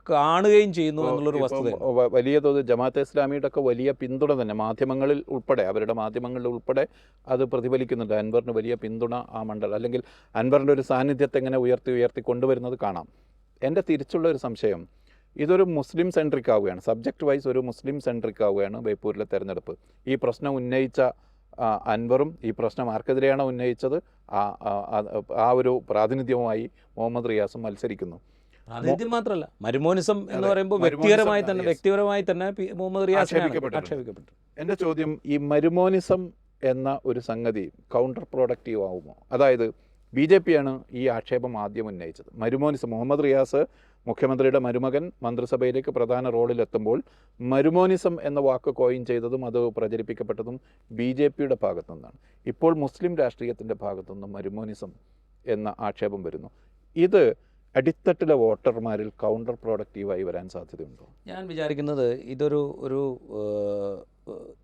കാണുകയും ചെയ്യുന്നു എന്നുള്ളൊരു വസ്തുത. വലിയ തോതിൽ ജമാഅത്തെ ഇസ്ലാമിയുടെ ഒക്കെ വലിയ പിന്തുണ തന്നെ മാധ്യമങ്ങളിൽ ഉൾപ്പെടെ, അവരുടെ മാധ്യമങ്ങളിൽ ഉൾപ്പെടെ അത് പ്രതിഫലിക്കുന്നുണ്ട്. അൻവറിന് വലിയ പിന്തുണ ആ മണ്ഡലം, അല്ലെങ്കിൽ അൻവറിൻ്റെ ഒരു സാന്നിധ്യത്തെ എങ്ങനെ ഉയർത്തി കൊണ്ടുവരുന്നത് കാണാം. എൻ്റെ തിരിച്ചുള്ള ഒരു സംശയം, ഇതൊരു മുസ്ലിം സെൻട്രിക് ആവുകയാണ്, സബ്ജക്റ്റ് വൈസ് ഒരു മുസ്ലിം സെൻട്രിക് ആവുകയാണ് ബേപ്പൂരിലെ തെരഞ്ഞെടുപ്പ്. ഈ പ്രശ്നം ഉന്നയിച്ച അൻവറും ഈ പ്രശ്നം ആർക്കെതിരെയാണോ ഉന്നയിച്ചത് ആ ഒരു പ്രാതിനിധ്യവുമായി മുഹമ്മദ് റിയാസും മത്സരിക്കുന്നു. പ്രാതിനിധ്യം മാത്രമല്ല, മരുമോനിസം എന്ന് പറയുമ്പോൾ വ്യക്തിപരമായി തന്നെ മുഹമ്മദ് റിയാസ് ആക്ഷേപിക്കപ്പെട്ടു. എൻ്റെ ചോദ്യം, ഈ മരുമോനിസം എന്ന ഒരു സംഗതി കൗണ്ടർ പ്രൊഡക്റ്റീവ് ആവുമോ? അതായത് BJP ആണ് ഈ ആക്ഷേപം ആദ്യം ഉന്നയിച്ചത്. മരുമോനിസം, മുഹമ്മദ് റിയാസ് മുഖ്യമന്ത്രിയുടെ മരുമകൻ മന്ത്രിസഭയിലേക്ക് പ്രധാന റോളിലെത്തുമ്പോൾ മരുമോനിസം എന്ന വാക്ക് കോയിൻ ചെയ്തതും അത് പ്രചരിപ്പിക്കപ്പെട്ടതും BJPയുടെ ഭാഗത്തു നിന്നാണ്. ഇപ്പോൾ മുസ്ലിം രാഷ്ട്രീയത്തിൻ്റെ ഭാഗത്തു നിന്നും മരുമോനിസം എന്ന ആക്ഷേപം വരുന്നു. ഇത് അടിത്തട്ടിലെ വോട്ടർമാരിൽ കൗണ്ടർ പ്രൊഡക്റ്റീവായി വരാൻ സാധ്യതയുണ്ടോ? ഞാൻ വിചാരിക്കുന്നത്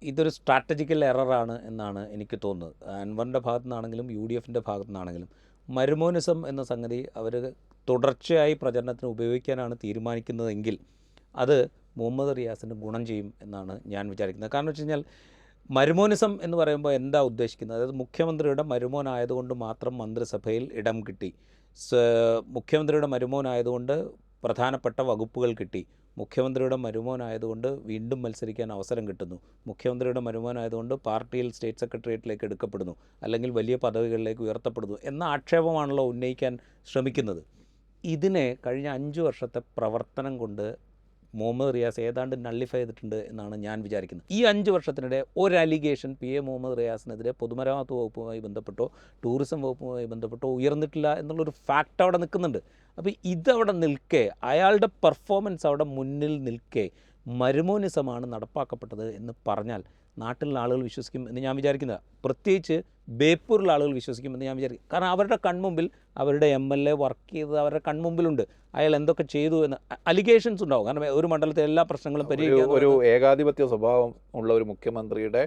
ഇതൊരു സ്ട്രാറ്റജിക്കൽ എററാണ് എന്നാണ് എനിക്ക് തോന്നുന്നത്. അൻവറിൻ്റെ ഭാഗത്തു നിന്നാണെങ്കിലും UDF-ൻ്റെ ഭാഗത്തു നിന്നാണെങ്കിലും മരുമോനിസം എന്ന സംഗതി അവർ തുടർച്ചയായി പ്രചരണത്തിന് ഉപയോഗിക്കാനാണ് തീരുമാനിക്കുന്നതെങ്കിൽ അത് മുഹമ്മദ് റിയാസിന് ഗുണം ചെയ്യും എന്നാണ് ഞാൻ വിചാരിക്കുന്നത്. കാരണം വെച്ച് കഴിഞ്ഞാൽ മരുമോനിസം എന്ന് പറയുമ്പോൾ എന്താ ഉദ്ദേശിക്കുന്നത്? അതായത് മുഖ്യമന്ത്രിയുടെ മരുമോനായതുകൊണ്ട് മാത്രം മന്ത്രിസഭയിൽ ഇടം കിട്ടി, മുഖ്യമന്ത്രിയുടെ മരുമോനായതുകൊണ്ട് പ്രധാനപ്പെട്ട വകുപ്പുകൾ കിട്ടി, മുഖ്യമന്ത്രിയുടെ മരുമോനായതുകൊണ്ട് വീണ്ടും മത്സരിക്കാൻ അവസരം കിട്ടുന്നു, മുഖ്യമന്ത്രിയുടെ മരുമോനായതുകൊണ്ട് പാർട്ടിയിൽ സ്റ്റേറ്റ് സെക്രട്ടേറിയറ്റിലേക്ക് എടുക്കപ്പെടുന്നു, അല്ലെങ്കിൽ വലിയ പദവികളിലേക്ക് ഉയർത്തപ്പെടുന്നു എന്ന ആക്ഷേപമാണല്ലോ ഉന്നയിക്കാൻ ശ്രമിക്കുന്നത്. ഇതിനെ കഴിഞ്ഞ 5 വർഷത്തെ പ്രവർത്തനം കൊണ്ട് മുഹമ്മദ് റിയാസ് ഏതാണ്ട് നള്ളിഫൈ ചെയ്തിട്ടുണ്ട് എന്നാണ് ഞാൻ വിചാരിക്കുന്നത്. ഈ 5 വർഷത്തിനിടെ ഒരു അലിഗേഷൻ PA മുഹമ്മദ് റിയാസിനെതിരെ പൊതുമരാമത്ത് വകുപ്പുമായി ബന്ധപ്പെട്ടോ ടൂറിസം വകുപ്പുമായി ബന്ധപ്പെട്ടോ ഉയർന്നിട്ടില്ല എന്നുള്ളൊരു ഫാക്റ്റ് അവിടെ നിൽക്കുന്നുണ്ട്. അപ്പോൾ ഇതവിടെ നിൽക്കെ, അയാളുടെ പെർഫോമൻസ് അവിടെ മുന്നിൽ നിൽക്കെ മരുമോനിസമാണ് നടപ്പാക്കപ്പെട്ടത് എന്ന് പറഞ്ഞാൽ നാട്ടിലുള്ള ആളുകൾ വിശ്വസിക്കും എന്ന് ഞാൻ വിചാരിക്കുന്നത്. പ്രത്യേകിച്ച് ബേപ്പൂരിലെ ആളുകൾ വിശ്വസിക്കുമെന്ന് ഞാൻ വിചാരിക്കും. കാരണം അവരുടെ കൺമുമ്പിൽ അവരുടെ MLA വർക്ക് ചെയ്തത് അവരുടെ കൺമുമ്പിലുണ്ട്. അയാൾ എന്തൊക്കെ ചെയ്തു എന്ന് അലിഗേഷൻസ് ഉണ്ടാവും. കാരണം ഒരു മണ്ഡലത്തിലെ എല്ലാ പ്രശ്നങ്ങളും പരിഹരിക്കാൻ ഒരു ഏകാധിപത്യ സ്വഭാവം ഉള്ള ഒരു മുഖ്യമന്ത്രിയുടെ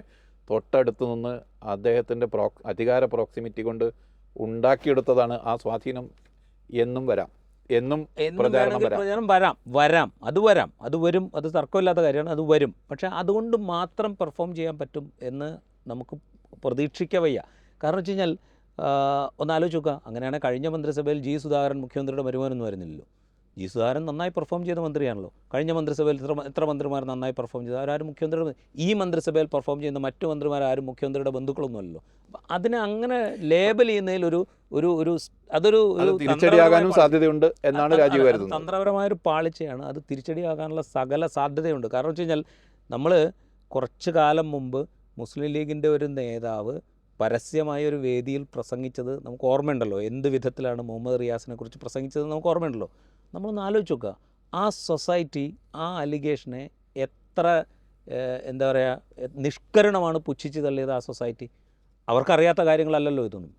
തൊട്ടടുത്ത് നിന്ന് അദ്ദേഹത്തിൻ്റെ അധികാര പ്രോക്സിമിറ്റി കൊണ്ട് ഉണ്ടാക്കിയെടുത്തതാണ് ആ സ്വാധീനം എന്നും വരാം, എന്നും പ്രചാരണം വരാം, അത് വരും, അത് തർക്കമില്ലാത്ത കാര്യമാണ്, അത് വരും. പക്ഷേ അതുകൊണ്ട് മാത്രം പെർഫോം ചെയ്യാൻ പറ്റും എന്ന് നമുക്ക് പ്രതീക്ഷിക്ക വയ്യ. കാരണം വെച്ച് കഴിഞ്ഞാൽ ഒന്നാലോചിച്ച് നോക്കുക, അങ്ങനെയാണ് കഴിഞ്ഞ മന്ത്രിസഭയിൽ G. സുധാകരൻ മുഖ്യമന്ത്രിയുടെ മരുമോനൊന്നും വരുന്നില്ലല്ലോ. G. സുധാകരൻ നന്നായി പെർഫോം ചെയ്ത മന്ത്രിയാണല്ലോ. കഴിഞ്ഞ മന്ത്രിസഭയിൽ എത്ര മന്ത്രിമാർ നന്നായി പെർഫോം ചെയ്തു? അവരാരും മുഖ്യമന്ത്രിയുടെ, ഈ മന്ത്രിസഭയിൽ പെർഫോം ചെയ്യുന്ന മറ്റു മന്ത്രിമാരാരും മുഖ്യമന്ത്രിയുടെ ബന്ധുക്കളൊന്നുമല്ലോ. അപ്പം അതിനെ അങ്ങനെ ലേബൽ ചെയ്യുന്നതിൽ അതൊരു തിരിച്ചടിയാകാനും സാധ്യതയുണ്ട് എന്നാണ് രാജീവ് കരുതുന്നത്. തന്ത്രപരമായൊരു പാളിച്ചയാണ്. അത് തിരിച്ചടിയാകാനുള്ള സകല സാധ്യതയുണ്ട്. കാരണം വെച്ച് കഴിഞ്ഞാൽ നമ്മൾ കുറച്ചു കാലം മുമ്പ് മുസ്ലിം ലീഗിൻ്റെ ഒരു നേതാവ് പരസ്യമായ ഒരു വേദിയിൽ പ്രസംഗിച്ചത് നമുക്ക് ഓർമ്മയുണ്ടല്ലോ. എന്ത് വിധത്തിലാണ് മുഹമ്മദ് റിയാസിനെ കുറിച്ച് പ്രസംഗിച്ചത് നമുക്ക് ഓർമ്മയുണ്ടല്ലോ. നമ്മളൊന്ന് ആലോചിച്ച് നോക്കുക, ആ സൊസൈറ്റി ആ അലിഗേഷനെ എത്ര എന്താ പറയുക നിഷ്കരണമാണ് പുച്ഛിച്ച് തള്ളിയത് ആ സൊസൈറ്റി. അവർക്കറിയാത്ത കാര്യങ്ങളല്ലല്ലോ ഇതൊന്നും.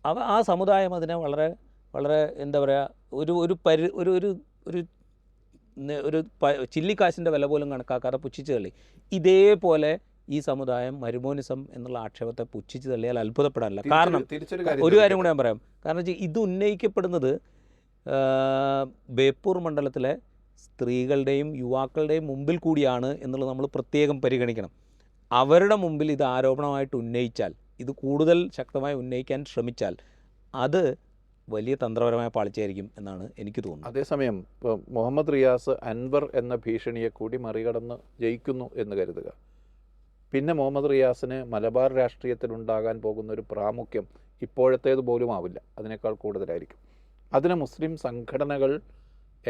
അപ്പോൾ ആ സമുദായം അതിനെ വളരെ വളരെ എന്താ പറയുക ഒരു ചില്ലിക്കാശിൻ്റെ വില പോലും കണക്കാക്കാതെ പുച്ഛിച്ച് തള്ളി. ഇതേപോലെ ഈ സമുദായം മരുമോനിസം എന്നുള്ള ആക്ഷേപത്തെ പുച്ഛിച്ച് തള്ളിയാൽ അത്ഭുതപ്പെടാനില്ല. കാരണം ഒരു കാര്യം കൂടെ ഞാൻ പറയാം. കാരണം വെച്ചാൽ ഇത് ഉന്നയിക്കപ്പെടുന്നത് ബേപ്പൂർ മണ്ഡലത്തിലെ സ്ത്രീകളുടെയും യുവാക്കളുടെയും മുമ്പിൽ കൂടിയാണ് എന്നുള്ളത് നമ്മൾ പ്രത്യേകം പരിഗണിക്കണം. അവരുടെ മുമ്പിൽ ഇത് ആരോപണമായിട്ട് ഉന്നയിച്ചാൽ, ഇത് കൂടുതൽ ശക്തമായി ഉന്നയിക്കാൻ ശ്രമിച്ചാൽ അത് വലിയ തന്ത്രപരമായ പാളിച്ചയായിരിക്കും എന്നാണ് എനിക്ക് തോന്നുന്നത്. അതേസമയം ഇപ്പോൾ മുഹമ്മദ് റിയാസ് അൻവർ എന്ന ഭീഷണിയെ കൂടി മറികടന്ന് ജയിക്കുന്നു എന്ന് കരുതുക. പിന്നെ മുഹമ്മദ് റിയാസിന് മലബാർ രാഷ്ട്രീയത്തിലുണ്ടാകാൻ പോകുന്ന ഒരു പ്രാമുഖ്യം ഇപ്പോഴത്തേത് പോലും ആവില്ല, അതിനേക്കാൾ കൂടുതലായിരിക്കും. അതിനെ മുസ്ലിം സംഘടനകൾ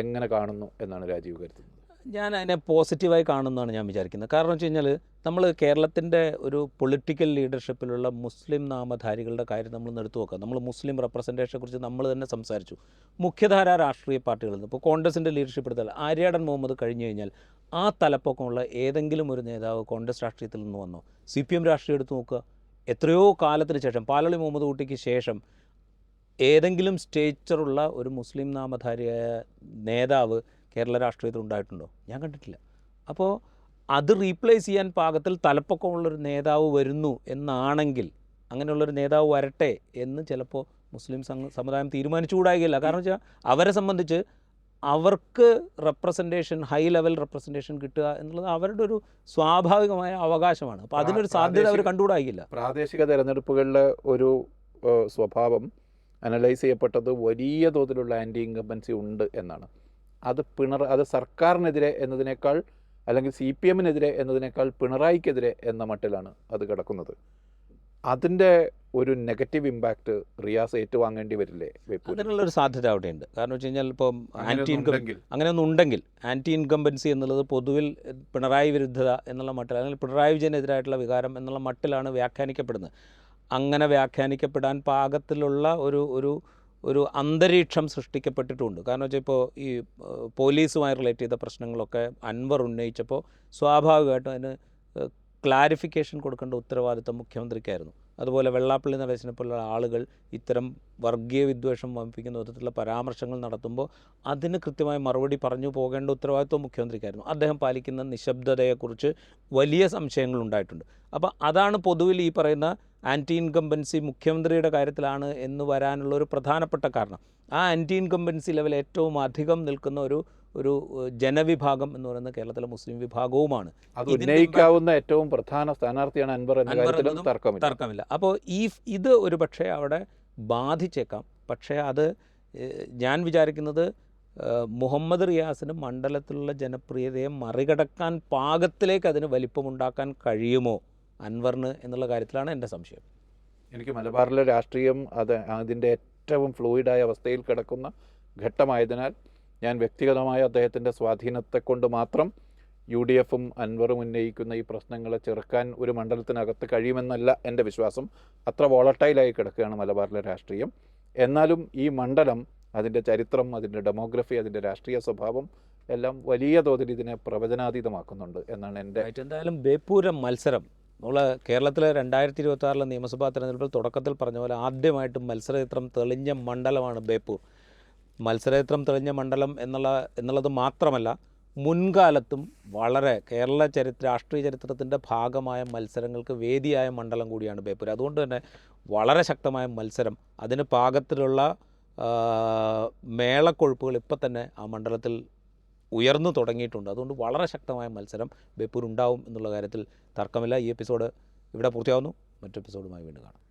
എങ്ങനെ കാണുന്നു എന്നാണ് രാജീവ് കരുതുന്നത്? ഞാൻ അതിനെ പോസിറ്റീവായി കാണുന്നതാണ് ഞാൻ വിചാരിക്കുന്നത്. കാരണം വെച്ച് കഴിഞ്ഞാൽ നമ്മൾ കേരളത്തിൻ്റെ ഒരു പൊളിറ്റിക്കൽ ലീഡർഷിപ്പിലുള്ള മുസ്ലിം നാമധാരികളുടെ കാര്യം നമ്മൾ എടുത്തു നോക്കുക. നമ്മൾ മുസ്ലിം റെപ്രസെൻറ്റേഷനെ കുറിച്ച് നമ്മൾ തന്നെ സംസാരിച്ചു. മുഖ്യധാര രാഷ്ട്രീയ പാർട്ടികളിൽ നിന്ന് ഇപ്പോൾ കോൺഗ്രസിൻ്റെ ലീഡർഷിപ്പ് എടുത്താൽ ആര്യാടൻ മുഹമ്മദ് കഴിഞ്ഞു കഴിഞ്ഞാൽ ആ തലപ്പൊക്കമുള്ള ഏതെങ്കിലും ഒരു നേതാവ് കോൺഗ്രസ് രാഷ്ട്രീയത്തിൽ നിന്ന് വന്നോ? CPM രാഷ്ട്രീയം എടുത്തു നോക്കുക. എത്രയോ കാലത്തിന് ശേഷം പാലളി മുഹമ്മദ് കുട്ടിക്ക് ശേഷം ഏതെങ്കിലും സ്റ്റേച്ചറുള്ള ഒരു മുസ്ലിം നാമധാരിയായ നേതാവ് കേരള രാഷ്ട്രീയത്തിൽ ഉണ്ടായിട്ടുണ്ടോ? ഞാൻ കണ്ടിട്ടില്ല. അപ്പോൾ അത് റീപ്ലേസ് ചെയ്യാൻ പാകത്തിൽ തലപ്പൊക്കമുള്ളൊരു നേതാവ് വരുന്നു എന്നാണെങ്കിൽ, അങ്ങനെയുള്ളൊരു നേതാവ് വരട്ടെ എന്ന് ചിലപ്പോൾ മുസ്ലിം സമുദായം തീരുമാനിച്ചുകൂടായില്ല. കാരണം വെച്ചാൽ അവരെ സംബന്ധിച്ച് അവർക്ക് റെപ്രസെൻറ്റേഷൻ, ഹൈ ലെവൽ റെപ്രസെൻറ്റേഷൻ കിട്ടുക എന്നുള്ളത് അവരുടെ ഒരു സ്വാഭാവികമായ അവകാശമാണ്. അപ്പോൾ അതിനൊരു സാധ്യത അവർ കണ്ടുകൂടായില്ല. പ്രാദേശിക തെരഞ്ഞെടുപ്പുകളിലെ ഒരു സ്വഭാവം അനലൈസ് ചെയ്യപ്പെട്ടത് വലിയ തോതിലുള്ള ആൻറ്റി ഇൻകംബൻസി ഉണ്ട് എന്നാണ്. അത് സർക്കാരിനെതിരെ എന്നതിനേക്കാൾ, അല്ലെങ്കിൽ CPM-നെതിരെ എന്നതിനേക്കാൾ പിണറായിക്കെതിരെ എന്ന മട്ടിലാണ് അത് കിടക്കുന്നത്. അതിൻ്റെ ഒരു നെഗറ്റീവ് ഇമ്പാക്റ്റ് റിയാസ് ഏറ്റുവാങ്ങേണ്ടി വരില്ലേ? അതിനുള്ളൊരു സാധ്യത അവിടെയുണ്ട്. കാരണം വെച്ച് കഴിഞ്ഞാൽ ഇപ്പം അങ്ങനെയൊന്നും ഉണ്ടെങ്കിൽ ആൻറ്റി ഇൻകംബൻസി എന്നുള്ളത് പൊതുവിൽ പിണറായി വിരുദ്ധത എന്നുള്ള മട്ടിൽ, അല്ലെങ്കിൽ പിണറായി വിജയനെതിരായിട്ടുള്ള വികാരം എന്നുള്ള മട്ടിലാണ് വ്യാഖ്യാനിക്കപ്പെടുന്നത്. അങ്ങനെ വ്യാഖ്യാനിക്കപ്പെടാൻ പാകത്തിലുള്ള ഒരു അന്തരീക്ഷം സൃഷ്ടിക്കപ്പെട്ടിട്ടുണ്ട്. കാരണം വെച്ചാൽ ഇപ്പോൾ ഈ പോലീസുമായി റിലേറ്റ് ചെയ്ത പ്രശ്നങ്ങളൊക്കെ അൻവർ ഉന്നയിച്ചപ്പോൾ സ്വാഭാവികമായിട്ടും അതിന് ക്ലാരിഫിക്കേഷൻ കൊടുക്കേണ്ട ഉത്തരവാദിത്തം മുഖ്യമന്ത്രിക്കായിരുന്നു. അതുപോലെ വെള്ളാപ്പള്ളി നടേശനെ പോലുള്ള ആളുകൾ ഇത്തരം വർഗീയ വിദ്വേഷം വമിപ്പിക്കുന്ന വിധത്തിലുള്ള പരാമർശങ്ങൾ നടത്തുമ്പോൾ അതിന് കൃത്യമായി മറുപടി പറഞ്ഞു പോകേണ്ട ഉത്തരവാദിത്വം മുഖ്യമന്ത്രിക്കായിരുന്നു. അദ്ദേഹം പാലിക്കുന്ന നിശബ്ദതയെക്കുറിച്ച് വലിയ സംശയങ്ങൾ ഉണ്ടായിട്ടുണ്ട്. അപ്പോൾ അതാണ് പൊതുവിൽ ഈ പറയുന്ന ആൻറ്റി ഇൻകംബൻസി മുഖ്യമന്ത്രിയുടെ കാര്യത്തിലാണ് എന്ന് വരാനുള്ള ഒരു പ്രധാനപ്പെട്ട കാരണം. ആ ആൻറ്റി ഇൻകംബൻസി ലെവൽ ഏറ്റവും അധികം നിൽക്കുന്ന ഒരു ജനവിഭാഗം എന്ന് പറയുന്നത് കേരളത്തിലെ മുസ്ലിം വിഭാഗവുമാണ്. അത് ഉന്നയിക്കാവുന്ന ഏറ്റവും പ്രധാന സ്ഥാനാർത്ഥിയാണ് അൻവർ എന്ന കാര്യത്തിലും തർക്കമില്ല. അപ്പോൾ ഇത് ഒരു പക്ഷേ അവിടെ ബാധിച്ചേക്കാം. പക്ഷേ അത് ഞാൻ വിചാരിക്കുന്നത് മുഹമ്മദ് റിയാസിന് മണ്ഡലത്തിലുള്ള ജനപ്രിയതയെ മറികടക്കാൻ പാകത്തിലേക്ക് അതിന് വലിപ്പമുണ്ടാക്കാൻ കഴിയുമോ അൻവറിന് എന്നുള്ള കാര്യത്തിലാണ് എൻ്റെ സംശയം. എനിക്ക് മലബാറിലെ രാഷ്ട്രീയം അതിൻ്റെ ഏറ്റവും ഫ്ലൂയിഡായ അവസ്ഥയിൽ കിടക്കുന്ന ഘട്ടമായതിനാൽ ഞാൻ വ്യക്തിഗതമായ അദ്ദേഹത്തിൻ്റെ സ്വാധീനത്തെ കൊണ്ട് മാത്രം UDFും അൻവറും ഉന്നയിക്കുന്ന ഈ പ്രശ്നങ്ങളെ ചെറുക്കാൻ ഒരു മണ്ഡലത്തിനകത്ത് കഴിയുമെന്നല്ല എൻ്റെ വിശ്വാസം. അത്ര വോളട്ടൈലായി കിടക്കുകയാണ് മലബാറിലെ രാഷ്ട്രീയം. എന്നാലും ഈ മണ്ഡലം, അതിൻ്റെ ചരിത്രം, അതിൻ്റെ ഡെമോഗ്രഫി, അതിൻ്റെ രാഷ്ട്രീയ സ്വഭാവം എല്ലാം വലിയ തോതിൽ ഇതിനെ പ്രവചനാതീതമാക്കുന്നുണ്ട് എന്നാണ് എൻ്റെ. എന്തായാലും ബേപ്പൂരം മത്സരം നമ്മൾ കേരളത്തിലെ 2026 നിയമസഭാ തെരഞ്ഞെടുപ്പിൽ തുടക്കത്തിൽ പറഞ്ഞ പോലെ ആദ്യമായിട്ട് മത്സരചിത്രം തെളിഞ്ഞ മണ്ഡലമാണ് ബേപ്പൂർ. മത്സരചിത്രം തെളിഞ്ഞ മണ്ഡലം എന്നുള്ളത് മാത്രമല്ല, മുൻകാലത്തും വളരെ കേരള രാഷ്ട്രീയ ചരിത്രത്തിൻ്റെ ഭാഗമായ മത്സരങ്ങൾക്ക് വേദിയായ മണ്ഡലം കൂടിയാണ് ബേപ്പൂർ. അതുകൊണ്ട് തന്നെ വളരെ ശക്തമായ മത്സരം, അതിന് പാകത്തിലുള്ള മേളക്കൊഴുപ്പുകൾ ഇപ്പം തന്നെ ആ മണ്ഡലത്തിൽ ഉയർന്നു തുടങ്ങിയിട്ടുണ്ട്. അതുകൊണ്ട് വളരെ ശക്തമായ മത്സരം ബേപ്പൂർ ഉണ്ടാവും എന്നുള്ള കാര്യത്തിൽ തർക്കമില്ല. ഈ എപ്പിസോഡ് ഇവിടെ പൂർത്തിയാവുന്നു. മറ്റു എപ്പിസോഡുമായി വീണ്ടും കാണാം.